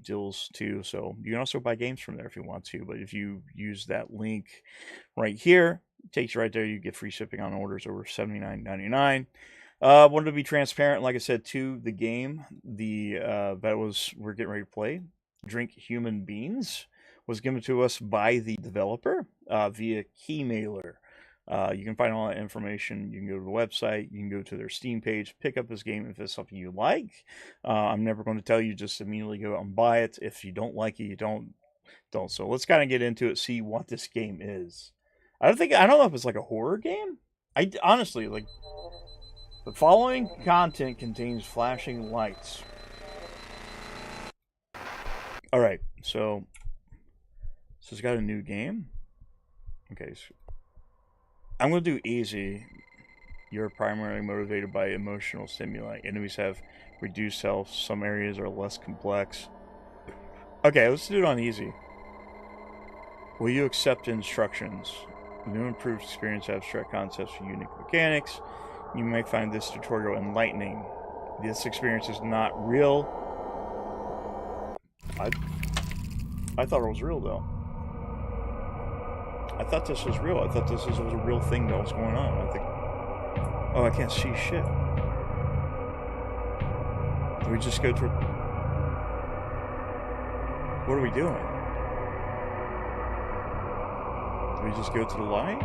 deals too. So you can also buy games from there if you want to. But if you use that link right here, it takes you right there. You get free shipping on orders over $79.99. Wanted to be transparent, like I said, to the game. We're getting ready to play. Drink Human Beings was given to us by the developer via Keymailer. You can find all that information. You can go to the website. You can go to their Steam page, pick up this game if it's something you like. I'm never going to tell you just immediately go out and buy it. If you don't like it, you don't. So let's kind of get into it, see what this game is. I don't know if it's like a horror game. I honestly like. The following content contains flashing lights. Alright, so it's got a new game. Okay, so I'm going to do easy. You're primarily motivated by emotional stimuli. Enemies have reduced health. Some areas are less complex. Okay, let's do it on easy. Will you accept instructions? New improved experience, abstract concepts for unique mechanics. You may find this tutorial enlightening. This experience is not real. I thought it was real, though. I thought this was real. I thought this was a real thing that was going on. Oh, I can't see shit. Do we just go to... What are we doing? Do we just go to the light?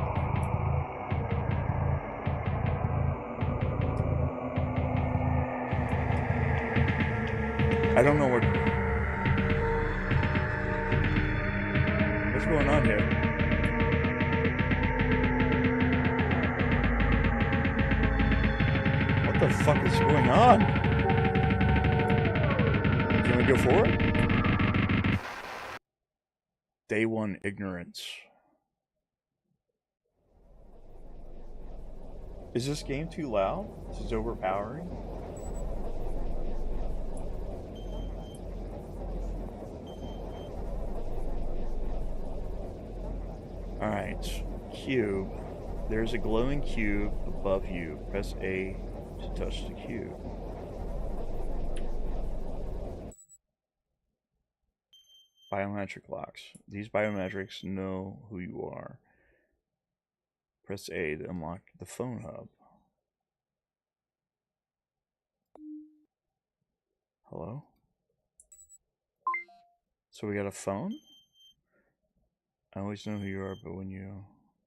I don't know what's going on here. What the fuck is going on? Can we go forward? Day 1 ignorance. Is this game too loud? This is overpowering? Alright, cube. There's a glowing cube above you. Press A to touch the cube. Biometric locks. These biometrics know who you are. Press A to unlock the phone hub. Hello? So we got a phone? I always know who you are, but when you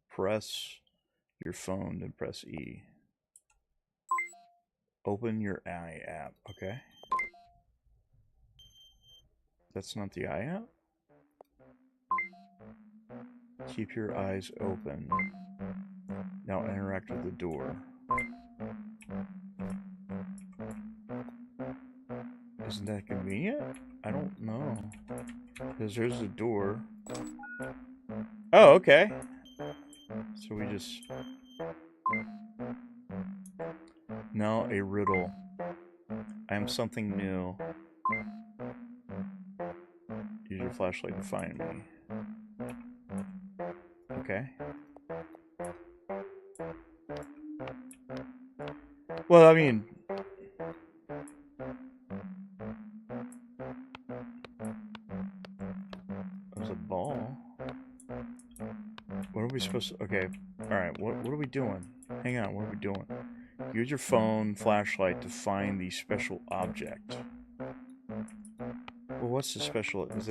press your phone, then press E. Open your I app, okay? That's not the I app? Keep your eyes open. Now interact with the door. Isn't that convenient? I don't know. Because there's a door. Oh, okay. So we just... Now a riddle. I am something new. Use your flashlight to find me. Okay. Well, I mean... There's a ball. What are we supposed to... Okay. Alright, what are we doing? Hang on, what are we doing? Use your phone flashlight to find the special object. Well, what's the special... Is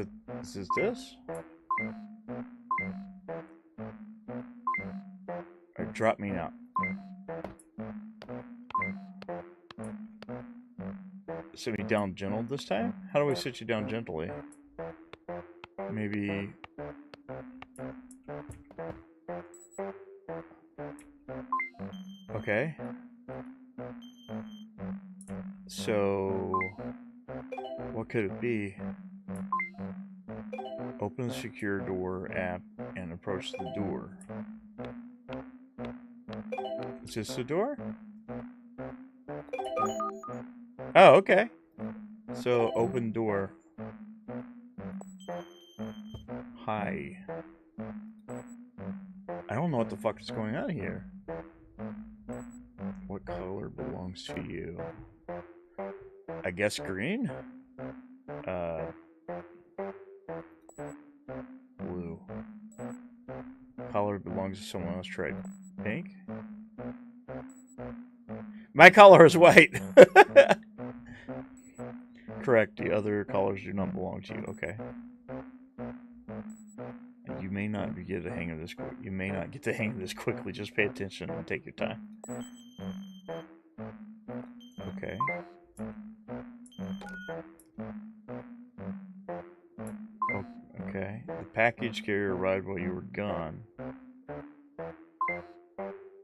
this? Alright, drop me now. Sit me down gentle this time? How do we sit you down gently? Maybe... Okay. So... What could it be? Open the secure door app and approach the door. Is this the door? Oh, okay. So, open door. Hi. I don't know what the fuck is going on here. What color belongs to you? I guess green? Blue. Collar belongs to someone else. Try pink. My collar is white. Correct. The other collars do not belong to you. Okay. You may not get the hang of this. You may not get the hang of this quickly. Just pay attention and take your time. Okay. Okay. The package carrier arrived while you were gone.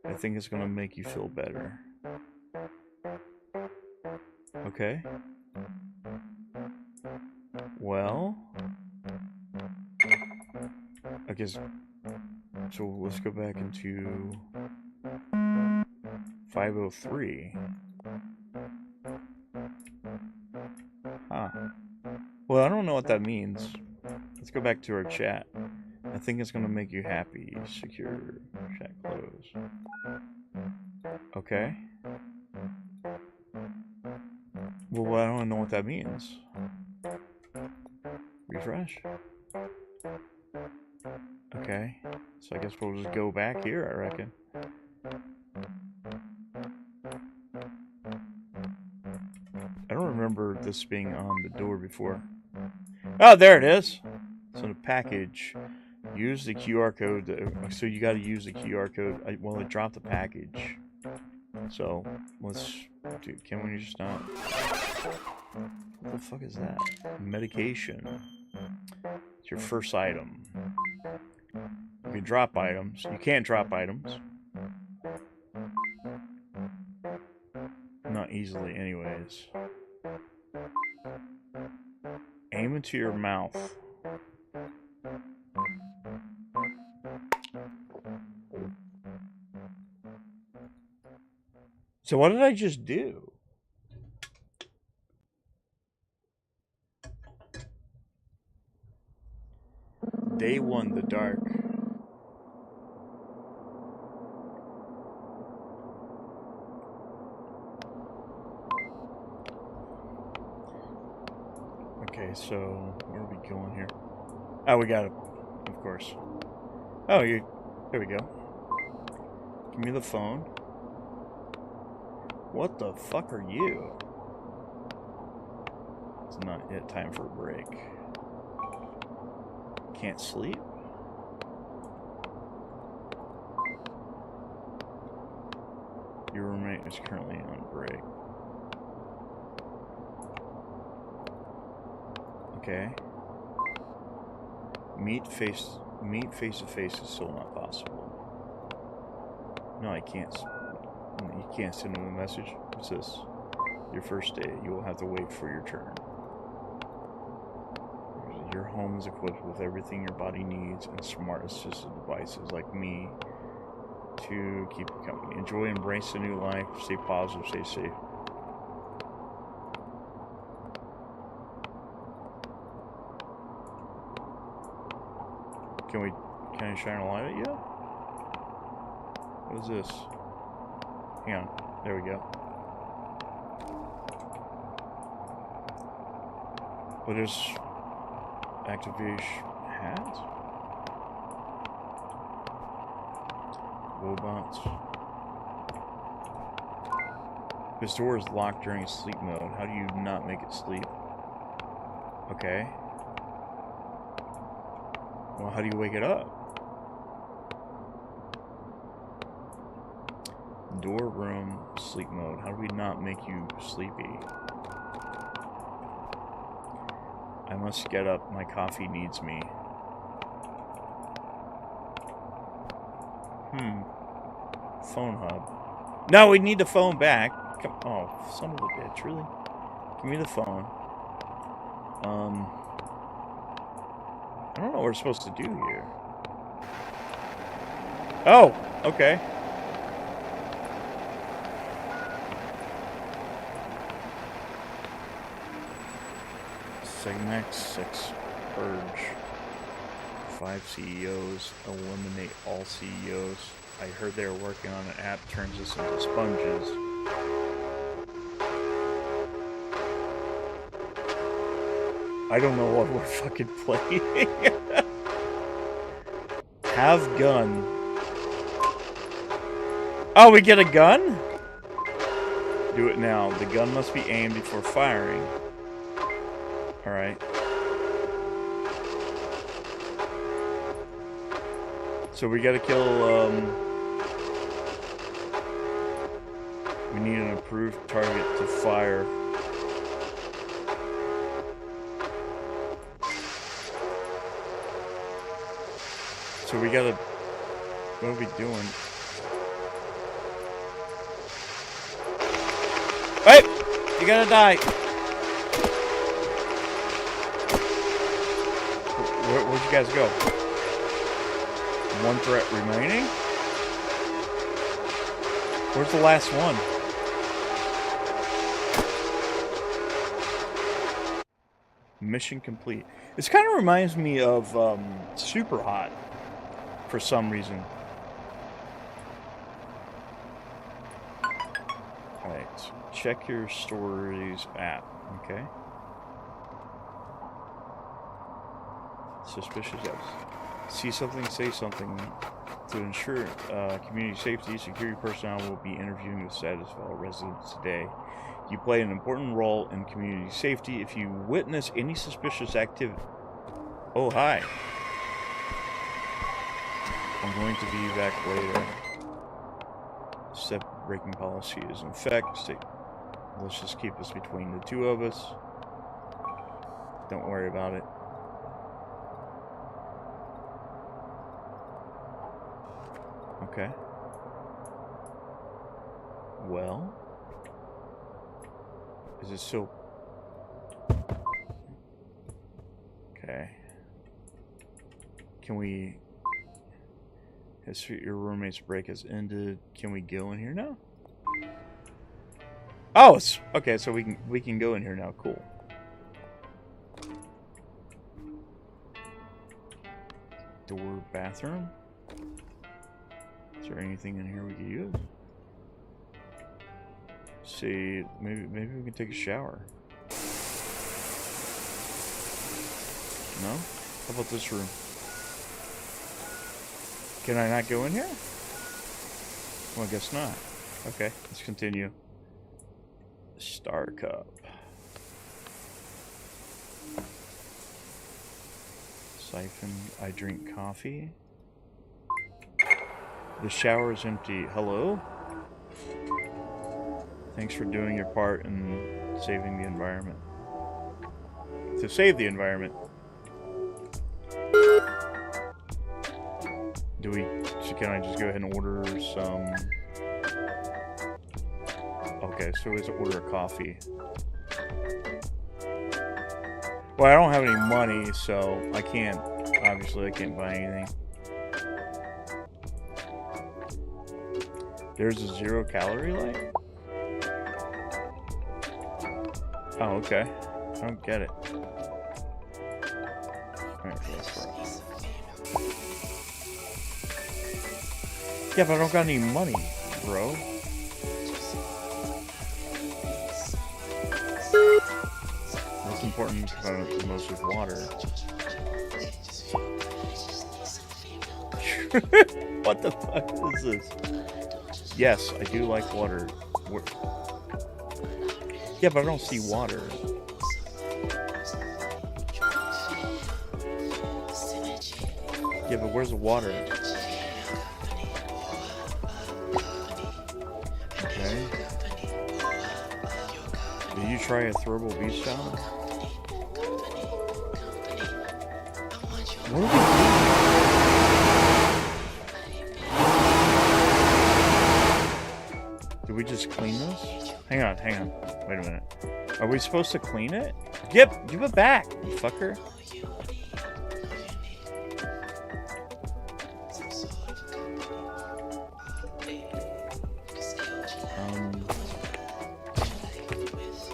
I think it's gonna make you feel better. Okay. Well, I guess. So let's go back into 503. Huh. Well, I don't know what that means. Let's go back to our chat. I think it's gonna make you happy. Secure chat close. Okay. Well, I don't know what that means. Refresh. Okay. So I guess we'll just go back here, I reckon. I don't remember this being on the door before. Oh, there it is. So the package. Use the QR code. So you got to use the QR code. Well, it dropped the package. So let's do. Can we just not? What the fuck is that? Medication. It's your first item. You can drop items. You can't drop items. Not easily, anyways. Aim into your mouth. So what did I just do? Day 1, the dark. Okay, so where are we going here? Oh, we got it, of course. Oh, there we go. Give me the phone. What the fuck are you? It's not yet time for a break. Can't sleep? Your roommate is currently on break. Okay. Meet face to face is still not possible. No, I can't. You can't send him a message. What's this? Your first day. You will have to wait for your turn. Your home is equipped with everything your body needs and smart assistive devices like me to keep you company. Enjoy, embrace the new life. Stay positive. Stay safe. Can I shine a light at you? What is this? Hang on. There we go. What is activation hat? Robots. This door is locked during sleep mode. How do you not make it sleep? Okay. Well, how do you wake it up? Door room, sleep mode. How do we not make you sleepy? I must get up. My coffee needs me. Phone hub. No, we need the phone back. Come, oh, son of a bitch, really? Give me the phone. I don't know what we're supposed to do here. Oh, okay. Segment 6, Purge. 5 CEOs, eliminate all CEOs. I heard they were working on an app turns us into sponges. I don't know what we're fucking playing. Have gun. Oh, we get a gun? Do it now. The gun must be aimed before firing. Alright. So we gotta kill, we need an approved target to fire. So we gotta... What are we doing? Wait! You gotta die! Where'd you guys go? One threat remaining? Where's the last one? Mission complete. This kind of reminds me of Super Hot for some reason. Alright, so check your stories app, okay? Suspicious apps. See something, say something. To ensure community safety, security personnel will be interviewing the status of all residents today. You play an important role in community safety. If you witness any suspicious activity... Oh, hi. I'm going to be back later. Step-breaking policy is in effect. Let's just keep this between the two of us. Don't worry about it. Okay. Well... Is it still... Okay. Can we... Your roommate's break has ended. Can we go in here now? Oh, it's... Okay, so we can go in here now. Cool. Door, bathroom? Is there anything in here we could use? See, maybe we can take a shower. No? How about this room? Can I not go in here? Well, I guess not. Okay, let's continue. Star cup. Siphon. I drink coffee. The shower is empty. Hello? Thanks for doing your part in saving the environment. To save the environment. Can I just go ahead and order some... Okay, so let's order a coffee. Well, I don't have any money, so I can't... Obviously, I can't buy anything. There's a 0-calorie light? Oh, okay. I don't get it. Alright, yeah, but I don't got any money, bro. Most important component, most is water. What the fuck is this? Yes, I do like water. Yeah, but I don't see water. Yeah, but where's the water? Okay. Did you try a thermal beach challenge? What are we doing? Did we just clean this? Hang on. Wait a minute. Are we supposed to clean it? Yep, give it back, you fucker.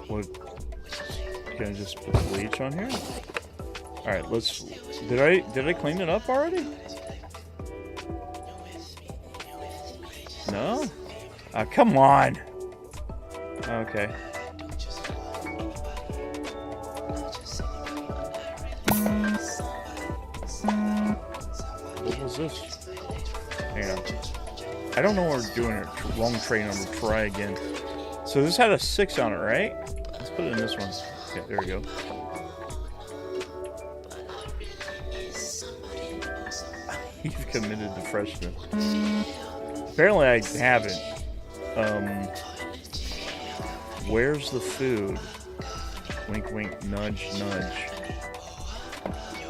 What? Can I just put bleach on here? Alright, let's... Did I clean it up already? No? Come on! Okay. is this? Hang on. I don't know what we're doing here. Wrong train number. Try again. So this had a 6 on it, right? Let's put it in this one. Okay, there we go. You've committed to freshness. Apparently I haven't. Where's the food? Wink, wink, nudge, nudge.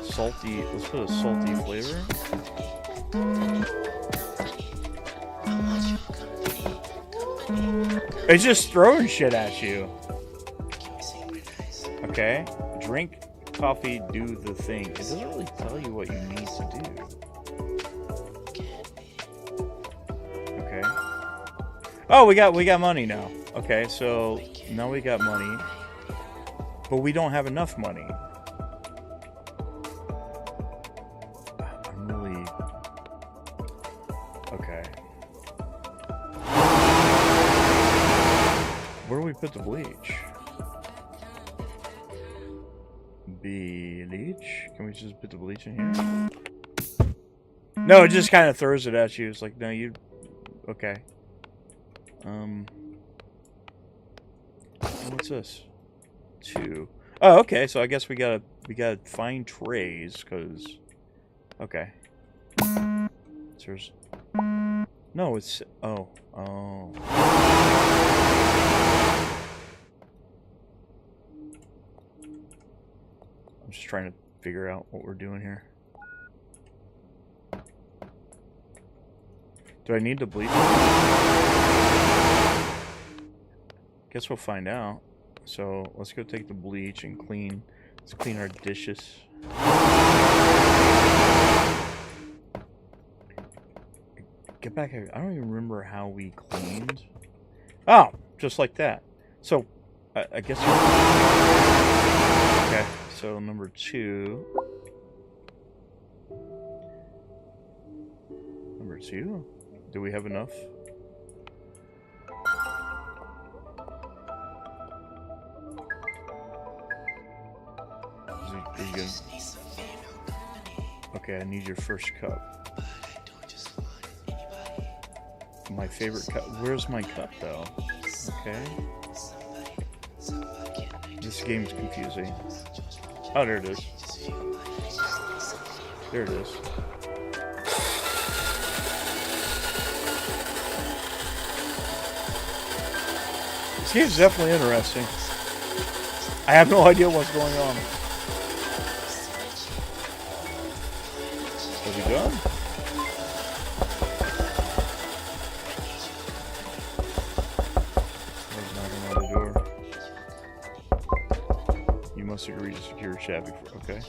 Salty. Let's put a salty flavor. It's just throwing shit at you. Okay. Drink coffee, do the thing. It doesn't really tell you what you need to do. Okay. Oh, we got money now. Okay, so now we got money. But we don't have enough money. I'm really... Okay. Where do we put the bleach? Bleach? Can we just put the bleach in here? No, it just kind of throws it at you. It's like, no, you... Okay. What's this? 2. Oh, okay. So I guess we gotta find trays, cause. Okay. So there's. No, it's. Oh. I'm just trying to figure out what we're doing here. Do I need to bleach? Guess we'll find out. So let's go take the bleach and clean. Let's clean our dishes. Get back here. I don't even remember how we cleaned. Oh, just like that. So I guess. Okay. So number 2. Number 2. Do we have enough? Are you good? Okay, I need your first cup. My favorite cup. Where's my cup, though? Okay. This game's confusing. Oh, there it is. There it is. This game's definitely interesting. I have no idea what's going on. Is he done? Someone's knocking on the door. You must agree to secure chat before. Okay.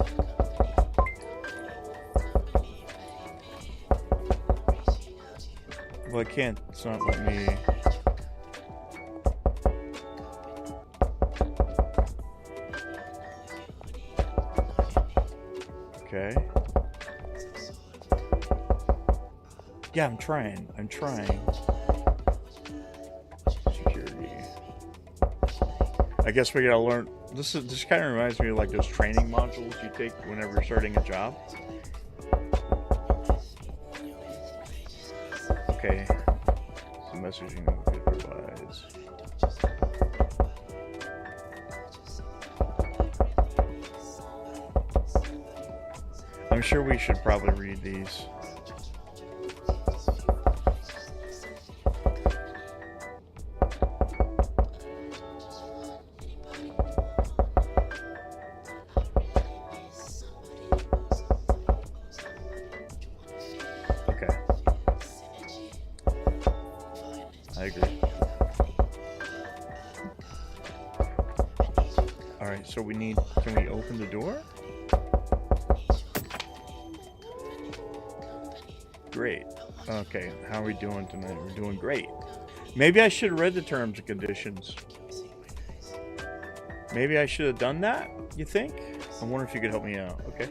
Well, I can't. It's not letting me. Okay. Yeah, I'm trying. Security. I guess we gotta learn. This kind of reminds me of like those training modules you take whenever you're starting a job. Okay. Some messaging good provides. I'm sure we should probably read these. Okay. I agree. Alright, so can we open the door? Great. Okay, how are we doing tonight? We're doing great. Maybe I should have read the terms and conditions. Maybe I should have done that, you think? I wonder if you could help me out. Okay.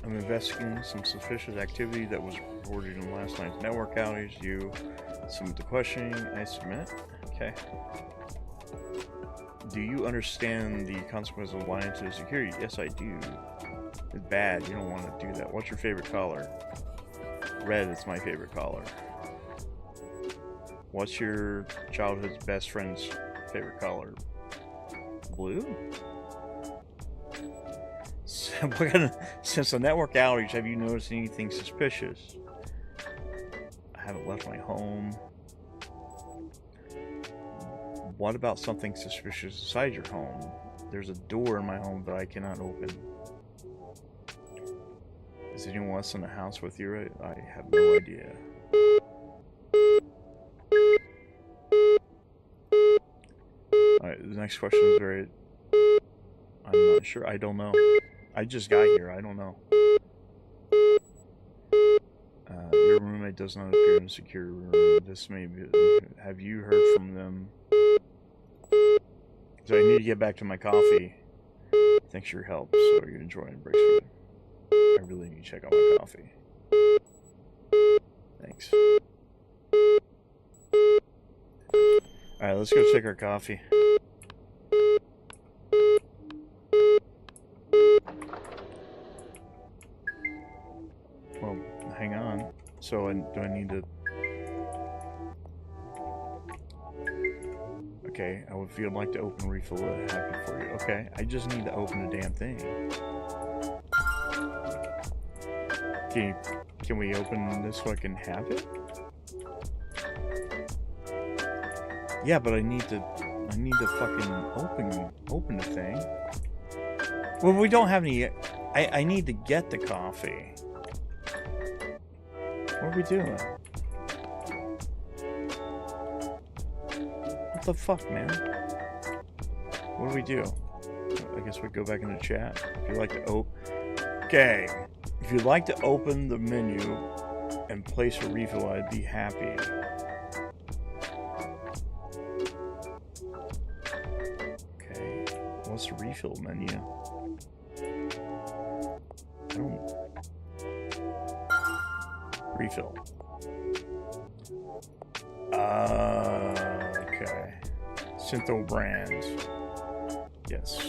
I'm investigating some suspicious activity that was reported in last night's network outage. You submit the questioning. I submit. Okay. Do you understand the consequences of lying to security? Yes, I do. It's bad. You don't want to do that. What's your favorite color? Red is my favorite color. What's your childhood's best friend's favorite color? Blue? So since the network outage, have you noticed anything suspicious? I haven't left my home. What about something suspicious inside your home? There's a door in my home that I cannot open. Is anyone else in the house with you? I have no idea. Alright, the next question is very... I'm not sure. I don't know. I just got here. I don't know. Your roommate does not appear in a secure room. This may be... Have you heard from them? So I need to get back to my coffee. Thanks for your help. So you're enjoying breaks for me. I really need to check out my coffee. Thanks. Alright, let's go check our coffee. Well, hang on. So do I need to... Okay, if you'd like to open refill it, happy for you. Okay, I just need to open the damn thing. Can we open this so I can have it? Yeah, but I need to fucking open the thing. Well, we don't have any. I need to get the coffee. What are we doing? What the fuck, man? What do we do? I guess we go back in the chat. If you'd like to okay. If you'd like to open the menu and place a refill, I'd be happy. Okay. What's the refill menu? I don't... Refill. Okay. Syntho brand. Yes.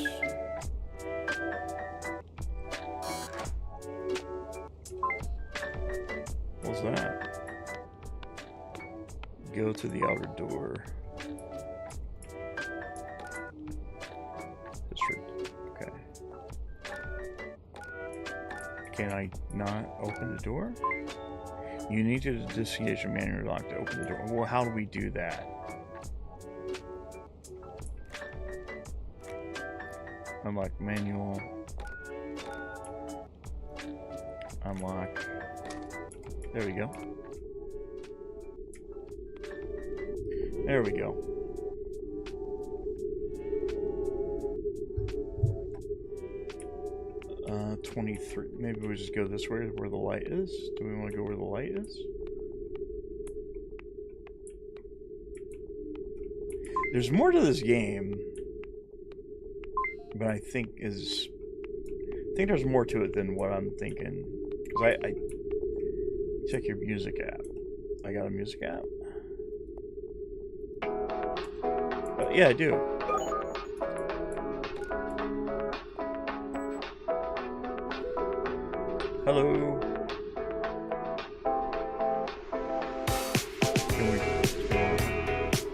What's that? Go to the outer door. District. Okay. Can I not open the door? You need to disengage the manual lock to open the door. Well, how do we do that? Unlock manual. Unlock. There we go. There we go. Uh, 23. Maybe we just go this way where the light is. Do we want to go where the light is? There's more to this game, but I think there's more to it than what I'm thinking. Cause I check your music app. I got a music app. Yeah, I do. Hello.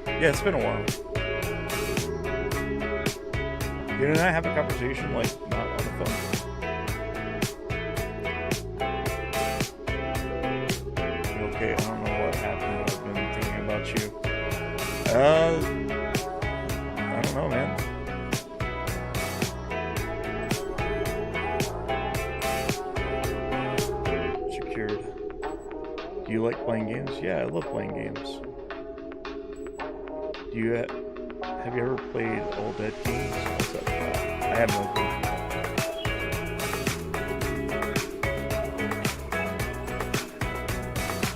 Yeah, it's been a while. Didn't I have a conversation like not on the phone? Okay, I don't know what happened. I've been thinking about you. I don't know, man. Secured. Do you like playing games? Yeah, I love playing games. Do you have you ever played All Dead games? What's up? I have no clue.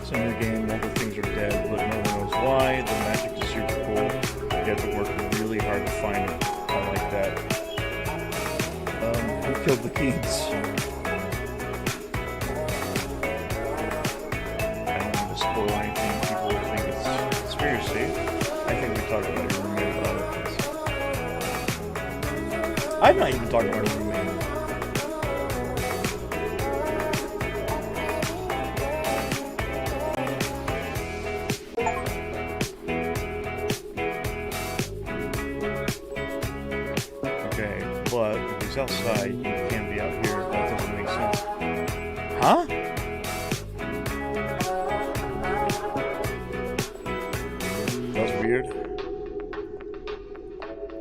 It's a new game, all the things are dead, but no one knows why. The magic is super cool. You have to work really hard to find it. I like that. Who killed the Keens? I don't want to spoil anything. People will think it's conspiracy. I think we talked about your roommate about it. I'm not even talking about a remake. Okay, but if he's outside, you can't be out here. That doesn't make sense. Huh? That was weird.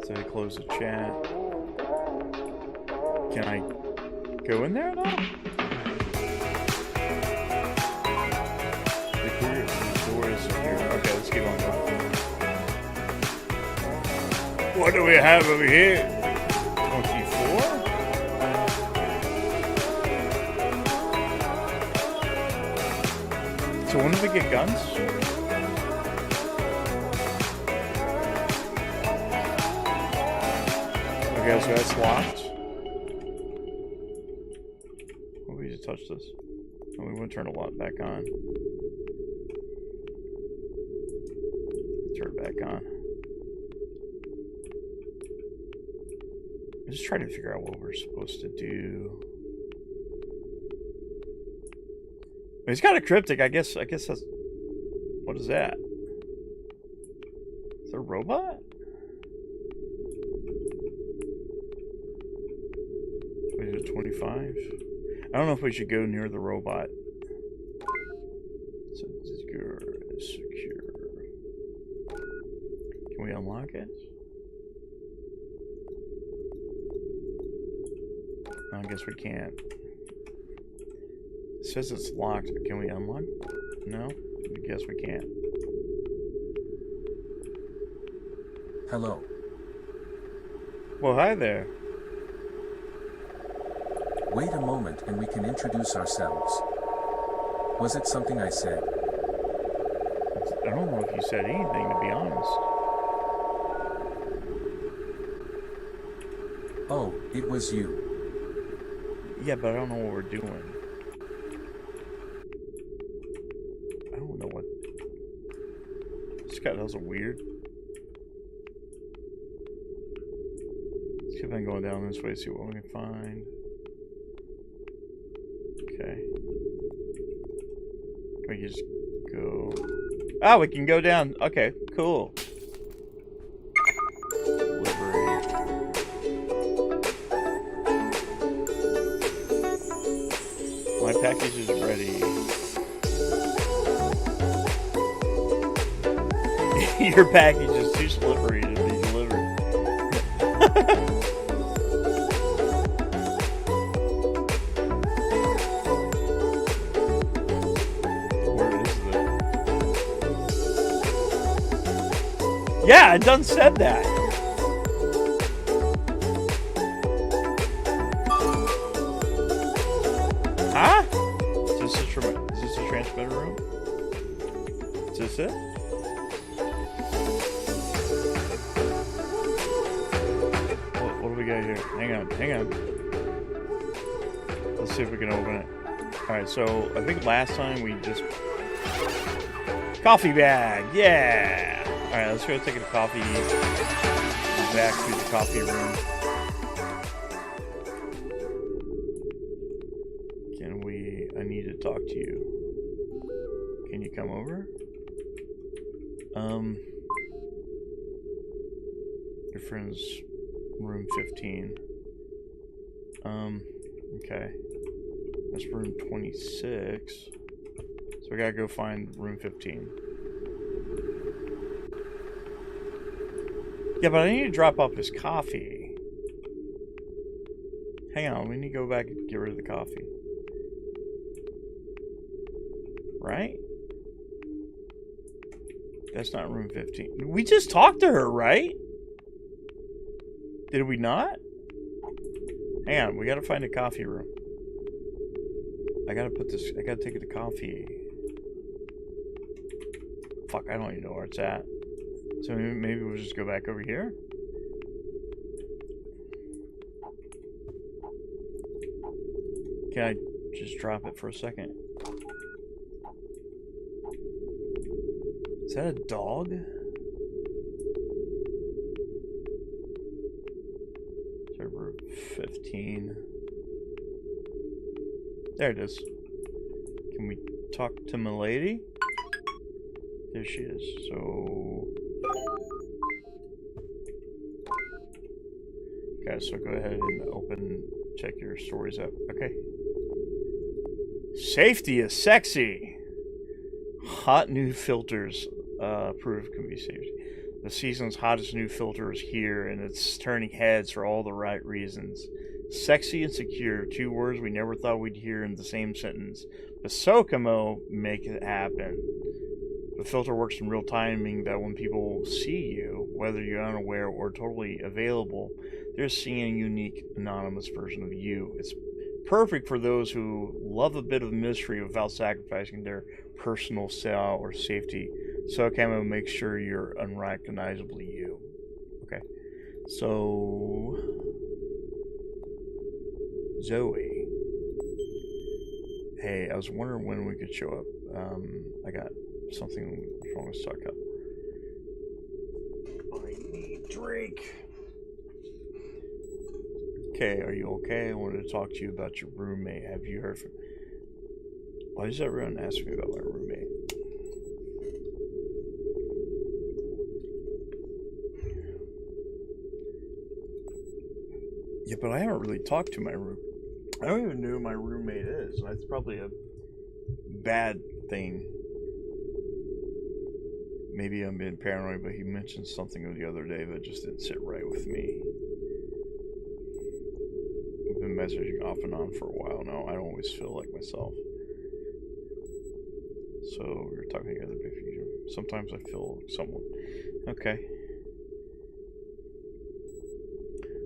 So I close the chat. Can I go in there now? The door is secure. Okay, let's keep on going. What do we have over here? 24? So when do we get guns? Okay, so that's locked. Oh, we just touched this. Oh, we won't turn a lot back on. Turn it back on. I'm just trying to figure out what we're supposed to do. He's got a cryptic. I guess that's. What is that? Is that a robot? We did 25. I don't know if we should go near the robot. So secure is secure. Can we unlock it? I guess we can't. It says it's locked. Can we unlock? No? I guess we can't. Hello. Well, hi there. Wait a moment and we can introduce ourselves. Was it something I said? I don't know if you said anything, to be honest. Oh, it was you. Yeah, but I don't know what we're doing. I don't know what... This guy does a weird... Let's keep on going down this way, see what we can find. Okay. Can we just go... Ah, we can go down. Okay, cool. My package is ready. Your package is too slippery to be delivered. Where is it? Yeah, it done said that. Huh? Is this a transmitter room? Is this it? What do we got here? Hang on. Let's see if we can open it. Alright, so I think last time we just... Coffee bag! Yeah! Alright, let's go take a coffee back to the coffee room. I need to talk to you. Can you come over? Your friend's room 15. Okay. That's room 26. So we gotta go find room 15. Yeah, but I need to drop off his coffee. Hang on, we need to go back and get rid of the coffee. Right? That's not room 15. We just talked to her, right? Did we not? Hang on, we gotta find a coffee room. I gotta take it to coffee. Fuck, I don't even know where it's at. So maybe we'll just go back over here? Can I just drop it for a second? Is that a dog? Server 18. There it is. Can we talk to Milady? There she is. So... Okay, so go ahead and check your stories up. Okay. Safety is sexy! Hot new filters approved can be safety. The season's hottest new filter is here, and it's turning heads for all the right reasons. Sexy and secure, 2 words we never thought we'd hear in the same sentence. But Sokomo make it happen. The filter works in real time, meaning that when people see you, whether you're unaware or totally available, they're seeing a unique, anonymous version of you. It's perfect for those who love a bit of mystery without sacrificing their personal style or safety. Sokomo makes sure you're unrecognizably you. Okay. So... Zoe. Hey, I was wondering when we could show up. I got something wrong with Suck Up. I need drink. Okay, are you okay? I wanted to talk to you about your roommate. Have you heard from... Why does everyone ask me about my roommate? Yeah, but I haven't really talked to my roommate. I don't even know who my roommate is. That's probably a bad thing. Maybe I'm being paranoid, but he mentioned something the other day that just didn't sit right with me. We've been messaging off and on for a while now. I don't always feel like myself. So we were talking together before. Sometimes I feel somewhat. Okay.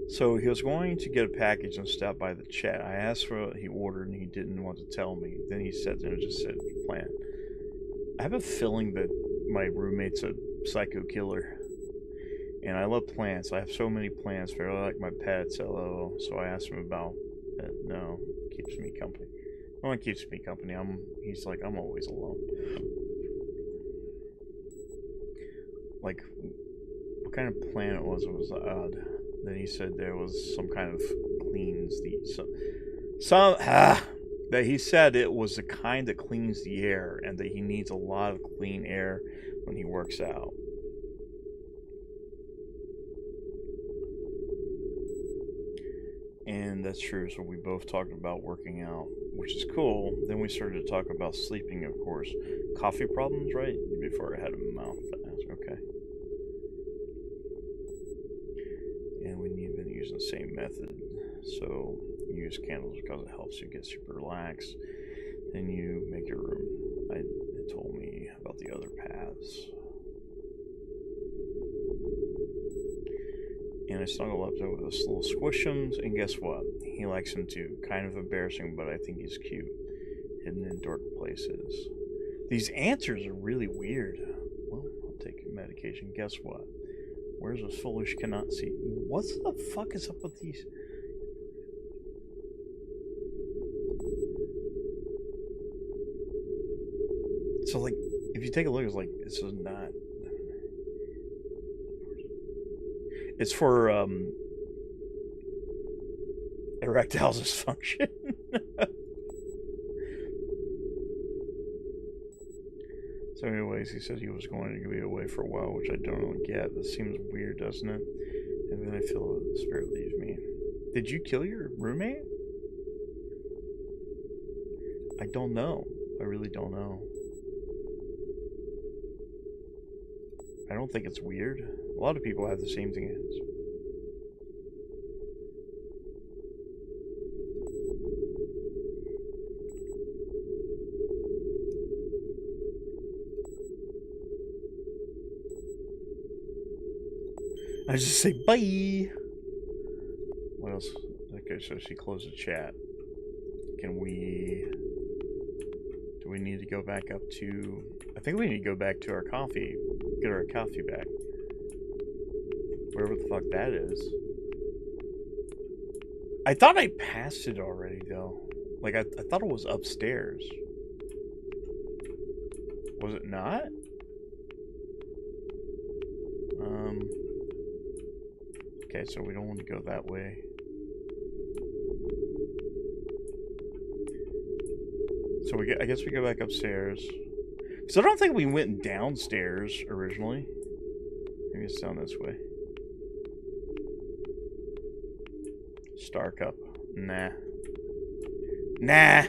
So he was going to get a package and stop by the chat. I asked for what he ordered and he didn't want to tell me. Then he said and just said plant. I have a feeling that my roommate's a psycho killer. And I love plants. I have so many plants. They're like my pets, LOL. So I asked him about it. No, it keeps me company. Well, it keeps me company. He's like, I'm always alone. Like, what kind of plant it was odd. Then he said there was some kind of cleans the... that he said it was the kind that cleans the air and that he needs a lot of clean air when he works out. And that's true, so we both talked about working out, which is cool. Then we started to talk about sleeping, of course. Coffee problems, right? Before I had a mouth to ask. Okay. And we've been using the same method. So you use candles because it helps you get super relaxed. Then you make your room. It told me about the other paths. And I snuggle up there with this little squishums, and guess what? He likes him too. Kind of embarrassing, but I think he's cute. Hidden in dark places. These answers are really weird. Well, I'll take medication. Guess what? Where's the foolish cannot see? What the fuck is up with these? So, like, if you take a look, it's like, this is not... It's for, erectile dysfunction. So anyways, he said he was going to be away for a while, which I don't really get. This seems weird, doesn't it? And then I feel the spirit leaves me. Did you kill your roommate? I don't know. I really don't know. I don't think it's weird. A lot of people have the same thing as. I just say bye. What else? Okay, so she closed the chat. Can we... Do we need to go back up to... I think we need to go back to our coffee. Get our coffee back. Wherever the fuck that is. I thought I passed it already, though. Like, I thought it was upstairs. Was it not? Okay, so we don't want to go that way. So I guess we go back upstairs. So I don't think we went downstairs originally. Maybe it's down this way. Star Cup. Nah. Nah!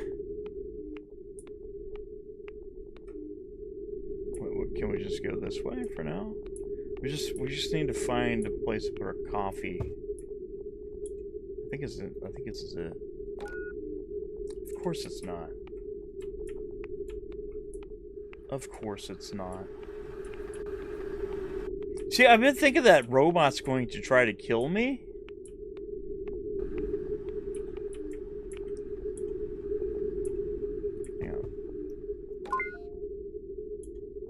Can we just go this way for now? We just need to find a place to put our coffee. I think it's it. Of course it's not. Of course it's not. See, I've been thinking that robot's going to try to kill me. Hang on.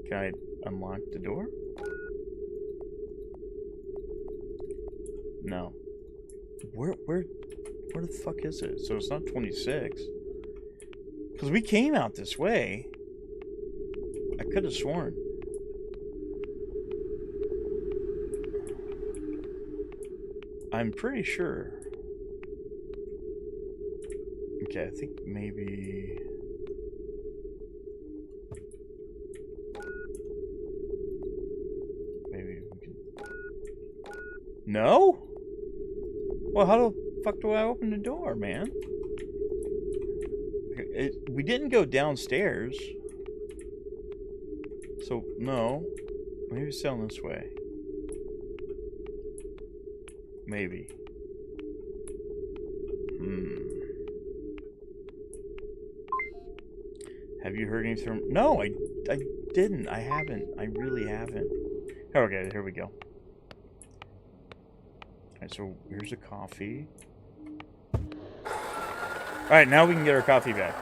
Can I unlock the door? No. Where the fuck is it? So it's not 26. Because we came out this way. I could have sworn. I'm pretty sure. Okay, I think maybe... Maybe we can... No? Well, how the fuck do I open the door, man? We didn't go downstairs. So, no. Maybe it's down this way. Maybe. Have you heard anything from... No, I didn't. I haven't. I really haven't. Okay, here we go. Alright, so here's a coffee. Alright, now we can get our coffee back.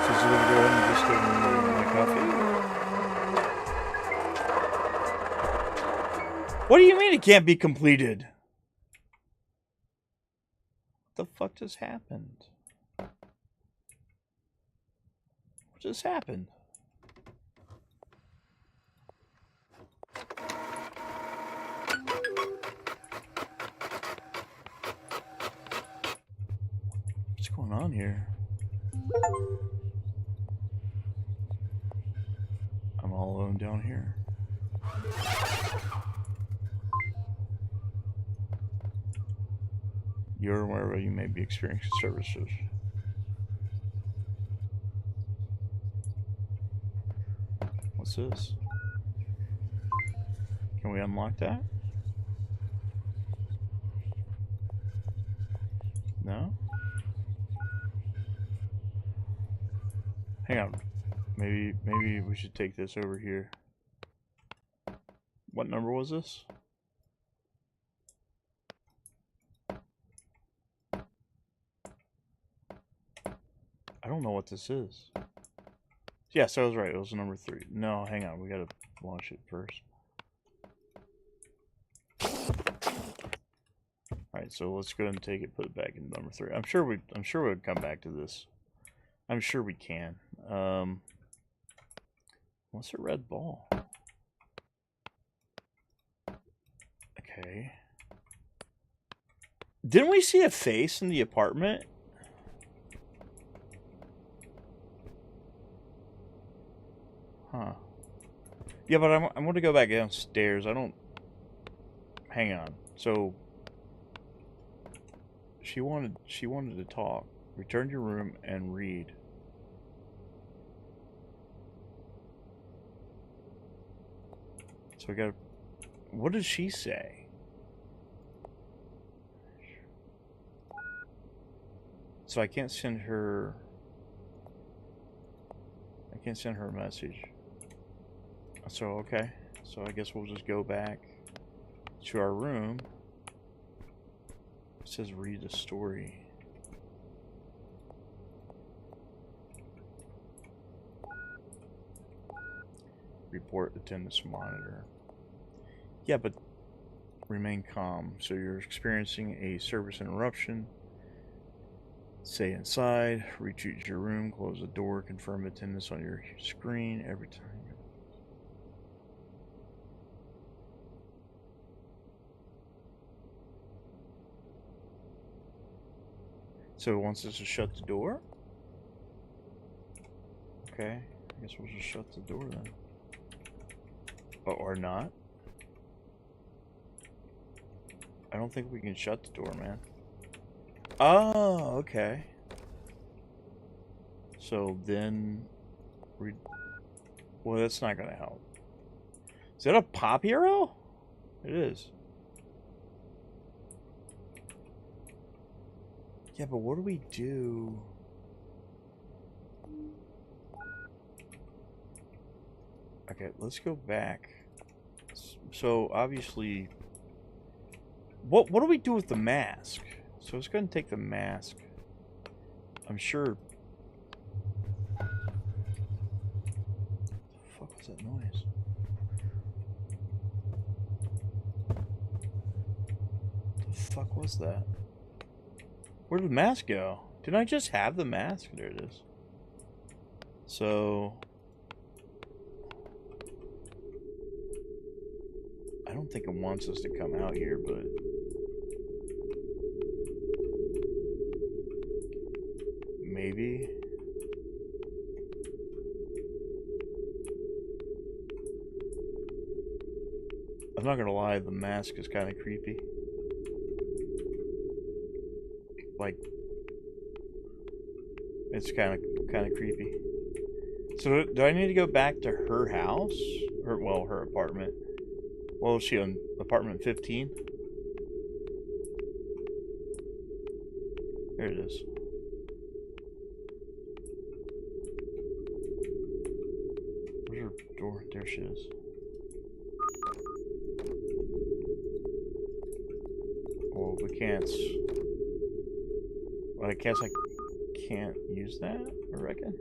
So let me go ahead and just give me my coffee. What do you mean it can't be completed? What the fuck just happened? What just happened? What's going on here? I'm all alone down here. You're aware you may be experiencing services. What's this? Can we unlock that? No? Hang on. Maybe we should take this over here. What number was this? I don't know what this is. Yeah, so I was right. It was number 3. No, hang on. We gotta launch it first. Alright, so let's go ahead and take it, put it back in number 3. I'm sure we'll come back to this. I'm sure we can. What's a red ball? Okay. Didn't we see a face in the apartment? Huh. Yeah, but I'm going to go back downstairs. I don't... Hang on. So... She wanted to talk. Return to your room and read. So I gotta... What did she say? So I can't send her... I can't send her a message. So, okay. So I guess we'll just go back to our room. It says read a story. Report attendance monitor. Yeah, but remain calm. So you're experiencing a service interruption. Stay inside. Retreat to your room. Close the door. Confirm attendance on your screen every time. So it wants us to shut the door? Okay, I guess we'll just shut the door then. Or not. I don't think we can shut the door, man. Oh, okay. So then... Well, that's not gonna help. Is that a pop hero? It is. Yeah, but what do we do? Okay, let's go back. So obviously, what do we do with the mask? So let's go ahead and take the mask. I'm sure. What the fuck was that noise? What the fuck was that? Where did the mask go? Didn't I just have the mask? There it is. So I don't think it wants us to come out here, but maybe. I'm not gonna lie, the mask is kind of creepy. Like, it's kind of creepy. So do I need to go back to her house? Her apartment. Well, is she on apartment 15? There it is. Where's her door? There she is. Well, we can't. Well, I guess I can't use that, I reckon.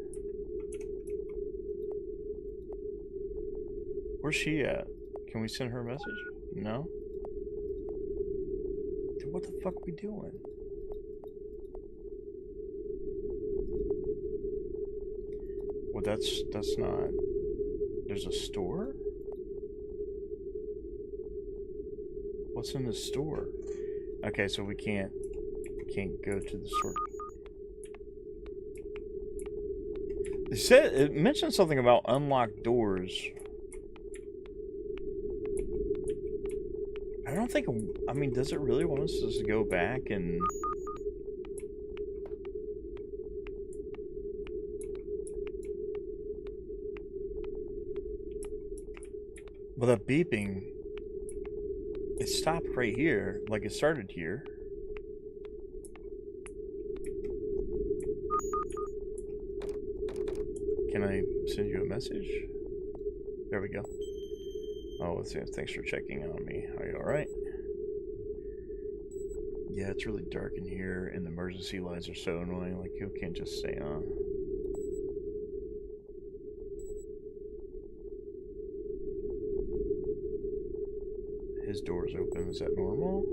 Where's she at? Can we send her a message? No? Dude, what the fuck are we doing? Well, that's not... There's a store? What's in the store? Okay, so we can't go to the store. It mentioned something about unlocked doors. I don't think, I mean, does it really want us to just go back and... Well, that beeping, it stopped right here, like it started here. Can I send you a message? There we go. Oh, let's see. Thanks for checking on me. Are you alright? Yeah, it's really dark in here, and the emergency lights are so annoying. Like, you can't just stay on. His door's open. Is that normal?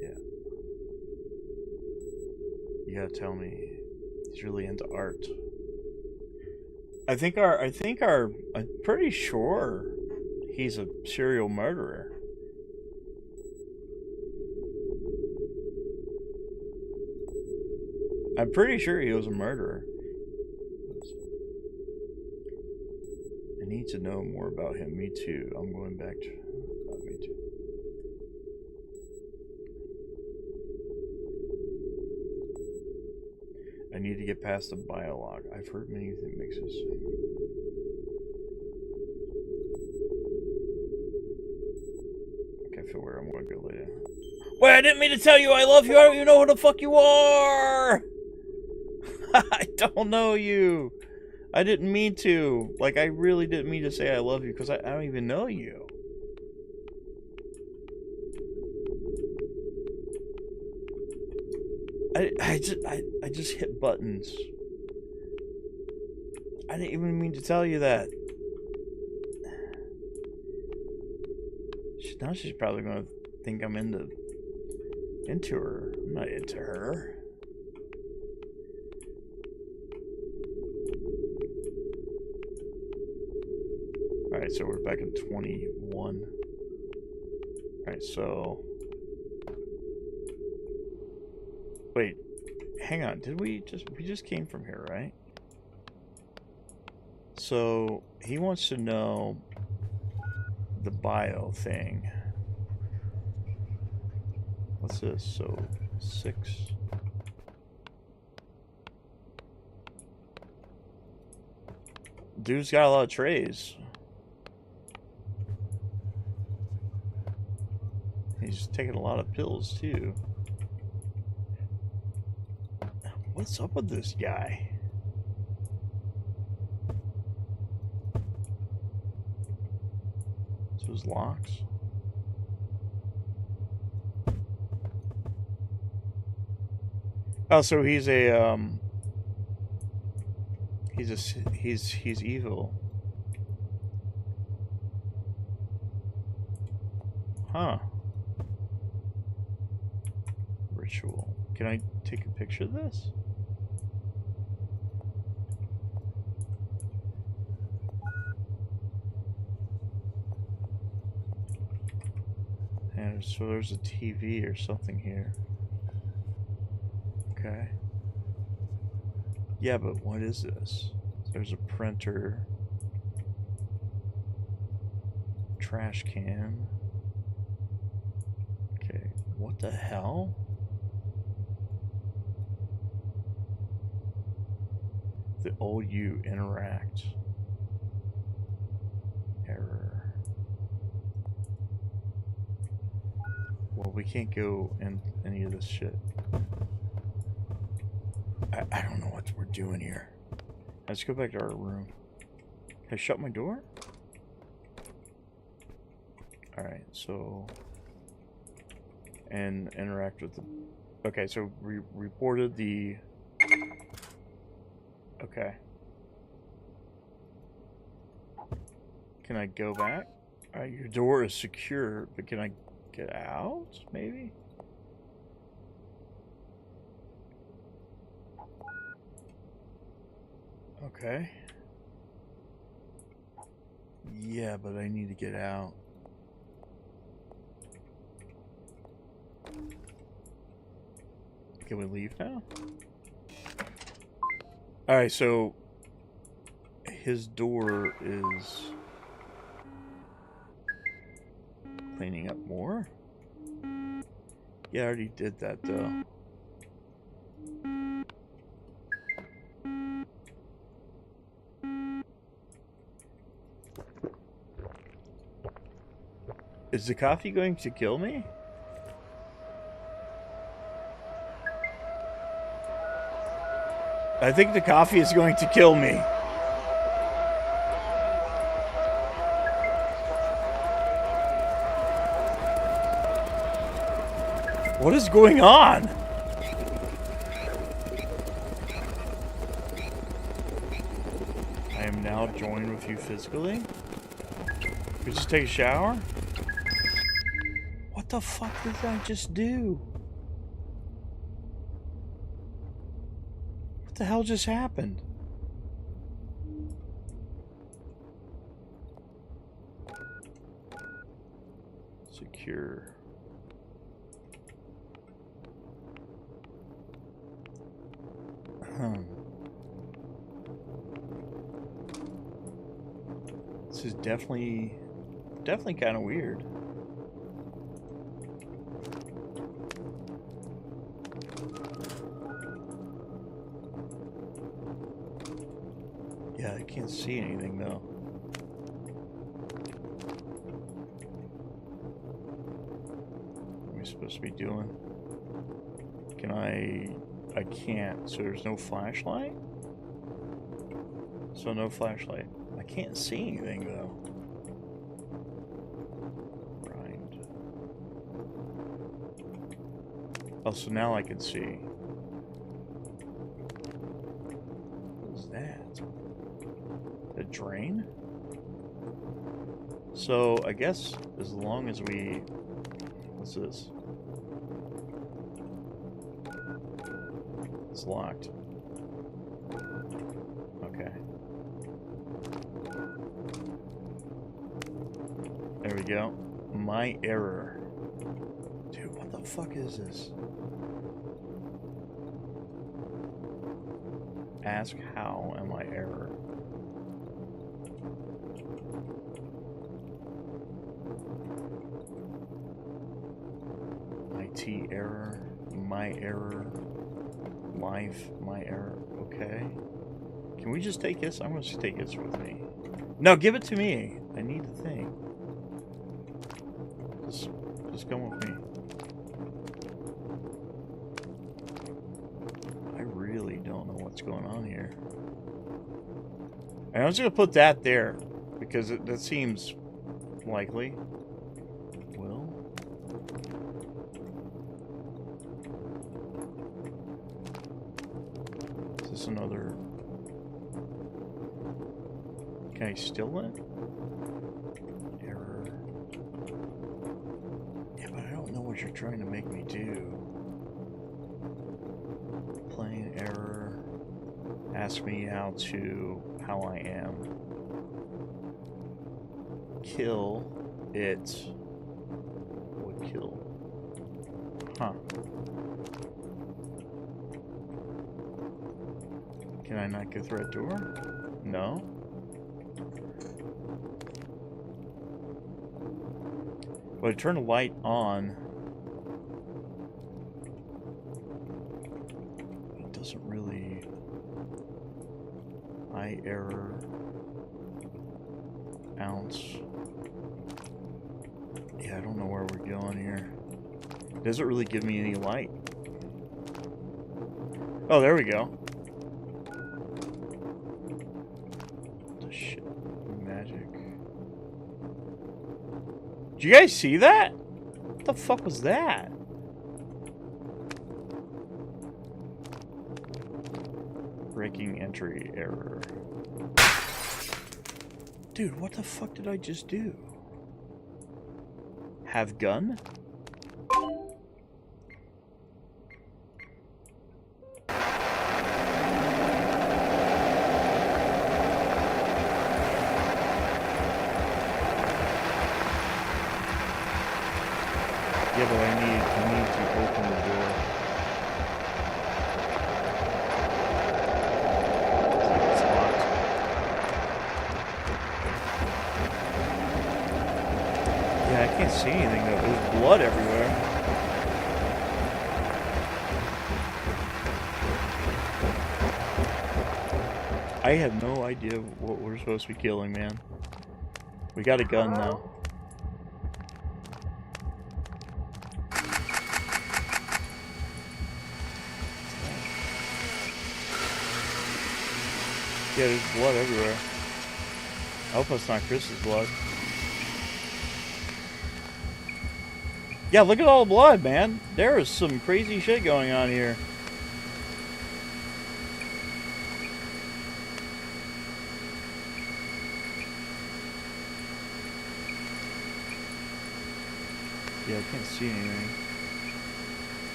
Yeah. You gotta tell me. He's really into art. I'm pretty sure he's a serial murderer. I'm pretty sure he was a murderer. I need to know more about him. Me too. I'm going back to... me too. I need to get past the biolog. I've heard many mixes. Okay, I feel where I'm going to go later. Wait, I didn't mean to tell you I love you. I don't even know who the fuck you are. I don't know you. I didn't mean to. Like, I really didn't mean to say I love you because I don't even know you. I just hit buttons. I didn't even mean to tell you that. Now she's probably gonna think I'm into her. I'm not into her. Alright, so we're back in 21. Alright, so Wait, hang on. Did we just came from here, right? So he wants to know the bio thing. What's this? So 6. Dude's got a lot of trays. He's taking a lot of pills too. What's up with this guy? So his locks. Oh, so he's a he's evil. Huh. Ritual. Can I take a picture of this? And so there's a TV or something here. Okay. Yeah, but what is this? There's a printer. Trash can. Okay, what the hell? The old you interact. Error. Well, we can't go in any of this shit. I don't know what we're doing here. Let's go back to our room. Can I shut my door? Alright, so... And interact with the... Okay, so we reported the... Okay. Can I go back? Alright, your door is secure, but can I get out? Maybe? Okay. Yeah, but I need to get out. Can we leave now? Alright, so his door is cleaning up more? Yeah, I already did that though. Is the coffee going to kill me? I think the coffee is going to kill me. What is going on? I am now joined with you physically. We just take a shower? What the fuck did I just do? What the hell just happened? Secure. This is definitely kind of weird. Yeah, I can't see anything though. What am I supposed to be doing? Can I can't. So there's no flashlight? So no flashlight. I can't see anything though. Grind. Oh, so now I can see. What is that? A drain? So I guess as long as we... What's this? It's locked. Okay. There we go. My error. Dude, what the fuck is this? Ask how am I error? IT error, my error, life, my error. Okay. Can we just take this? I'm going to take this with me. No, give it to me. I need the thing. Just come with me. I really don't know what's going on here. And I'm just going to put that there because that seems likely. Another. Can I steal it? Error. Yeah, but I don't know what you're trying to make me do. Plain error. Ask me how I am. Kill it. What kill? Huh. Can I not go through that door? No. But I turn the light on. It doesn't really. Eye error. Ounce. Yeah, I don't know where we're going here. It doesn't really give me any light. Oh, there we go. Did you guys see that? What the fuck was that? Breaking entry error. Dude, what the fuck did I just do? Have gun? Yeah, but I need to open the door. It's locked. Yeah, I can't see anything though. There's blood everywhere. I have no idea what we're supposed to be killing, man. We got a gun now. Yeah, there's blood everywhere. I hope it's not Chris's blood. Yeah, look at all the blood, man. There is some crazy shit going on here. Yeah, I can't see anything.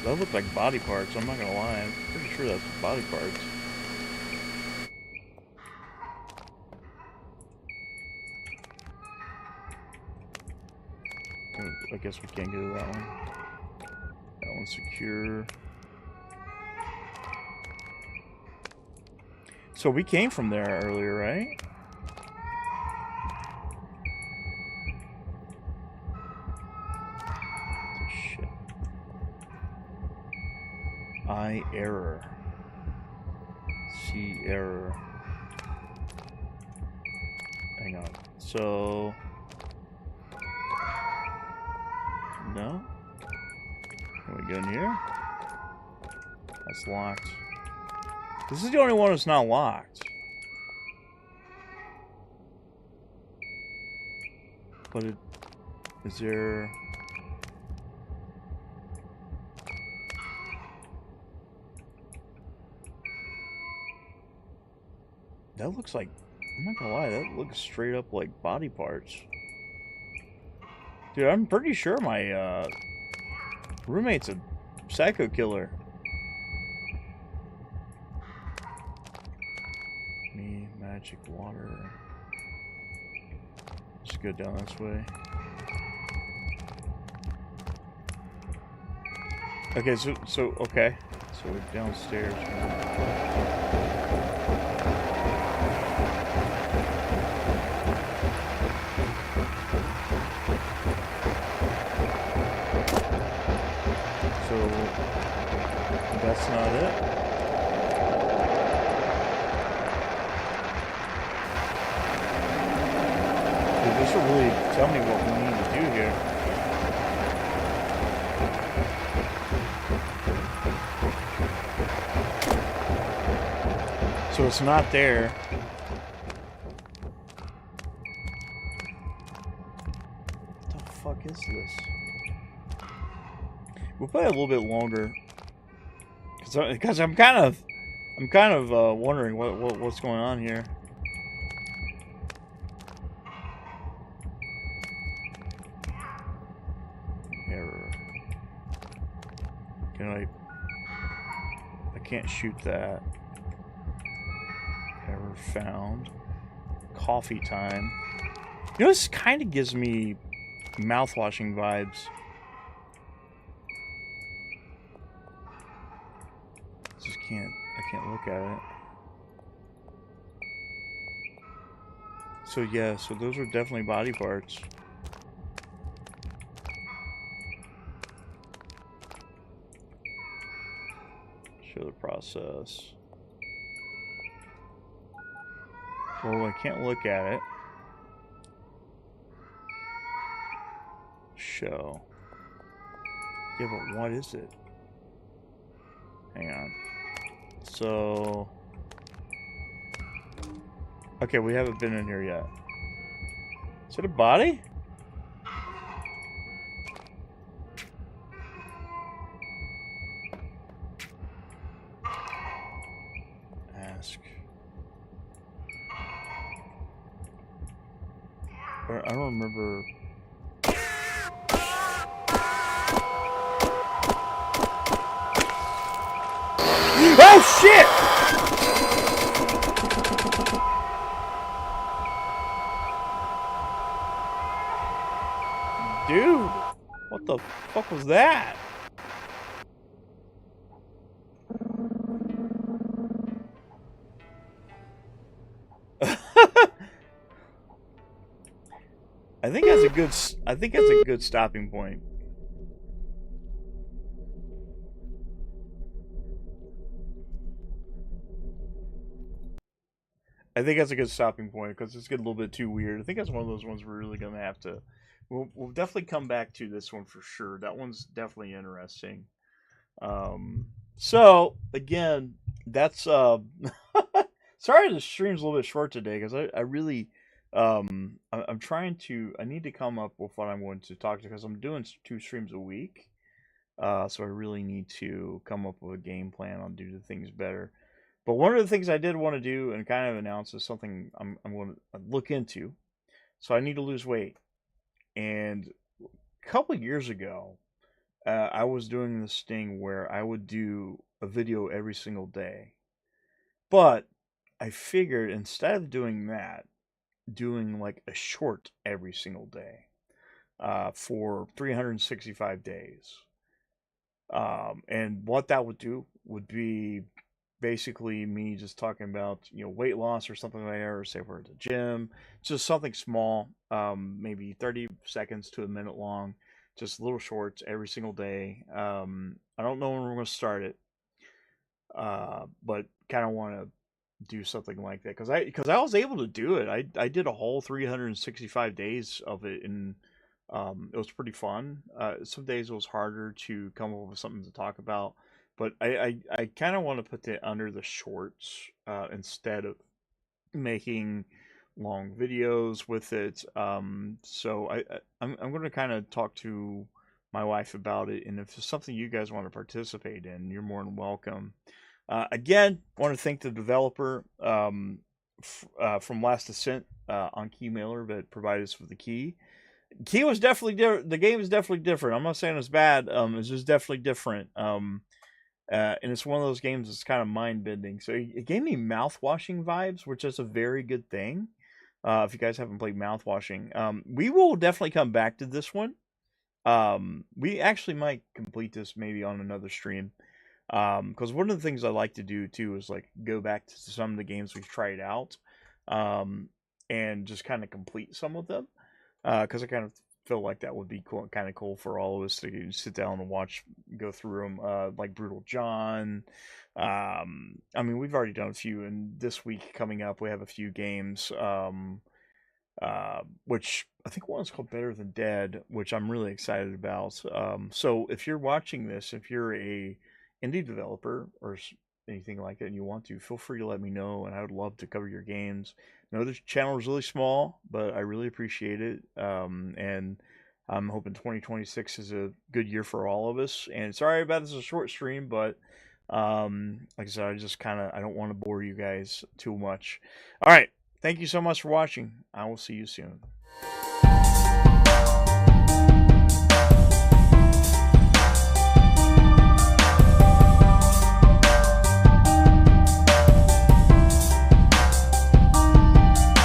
That look like body parts, I'm not gonna lie. I'm pretty sure that's body parts. I guess we can't go to that one. That one's secure. So we came from there earlier, right? I error. C error. Hang on. So no? Can we go in here? That's locked. This is the only one that's not locked. But is there... That looks like, I'm not gonna lie, that looks straight up like body parts. Dude, I'm pretty sure my roommate's a psycho killer. Me, magic water. Let's go down this way. Okay, okay. So we're downstairs. So that's not it. Dude, this will really tell me what we need to do here. So it's not there. What the fuck is this? We'll play a little bit longer, because I'm kind of wondering what's going on here. Error. I can't shoot that. Error found. Coffee time. You know, this kind of gives me mouthwashing vibes. I can't look at it. So yeah, so those are definitely body parts. Show the process. Well, I can't look at it. Show. Yeah, but what is it? Hang on. So... Okay, we haven't been in here yet. Is it a body? Ask. I don't remember... Oh shit! Dude, what the fuck was that? I think that's a good stopping point. I think that's a good stopping point because it's getting a little bit too weird. I think that's one of those ones we're really gonna have to. We'll definitely come back to this one for sure. That one's definitely interesting. So again, that's sorry the stream's a little bit short today because I really I'm trying to. I need to come up with what I'm going to talk to because I'm doing 2 streams a week. So I really need to come up with a game plan on do the things better. But one of the things I did want to do and kind of announce is something I'm going to look into. So I need to lose weight. And a couple of years ago, I was doing this thing where I would do a video every single day. But I figured instead of doing that, doing like a short every single day for 365 days. And what that would do would be basically me just talking about weight loss or something like that, or say we're at the gym, just something small, maybe 30 seconds to a minute long, just little shorts every single day. I don't know when we're going to start it, but kind of want to do something like that because I was able to do it. I did a whole 365 days of it, and it was pretty fun. Some days it was harder to come up with something to talk about. But I kind of want to put it under the shorts instead of making long videos with it. So I'm going to kind of talk to my wife about it, and if it's something you guys want to participate in, you're more than welcome. Again, want to thank the developer from Last Dissent on Keymailer that provided us with the key. Key was definitely different. The game is definitely different. I'm not saying it's bad. It's just definitely different. And it's one of those games that's kind of mind-bending. So it gave me mouth-washing vibes, which is a very good thing. If you guys haven't played mouth-washing, we will definitely come back to this one. We actually might complete this maybe on another stream. Because one of the things I like to do too is like go back to some of the games we've tried out, um, and just kind of complete some of them. Because I kind of feel like that would be cool, kind of cool for all of us to sit down and watch, go through them. Like Brutal John. I mean, we've already done a few, and this week coming up, we have a few games. Which I think one's called Better Than Dead, which I'm really excited about. So if you're watching this, if you're a indie developer or anything like that and you want to, feel free to let me know, and I would love to cover your games. I know this channel is really small, but I really appreciate it. And I'm hoping 2026 is a good year for all of us. And sorry about this is a short stream, but like I said, I don't want to bore you guys too much. All right. Thank you so much for watching. I will see you soon.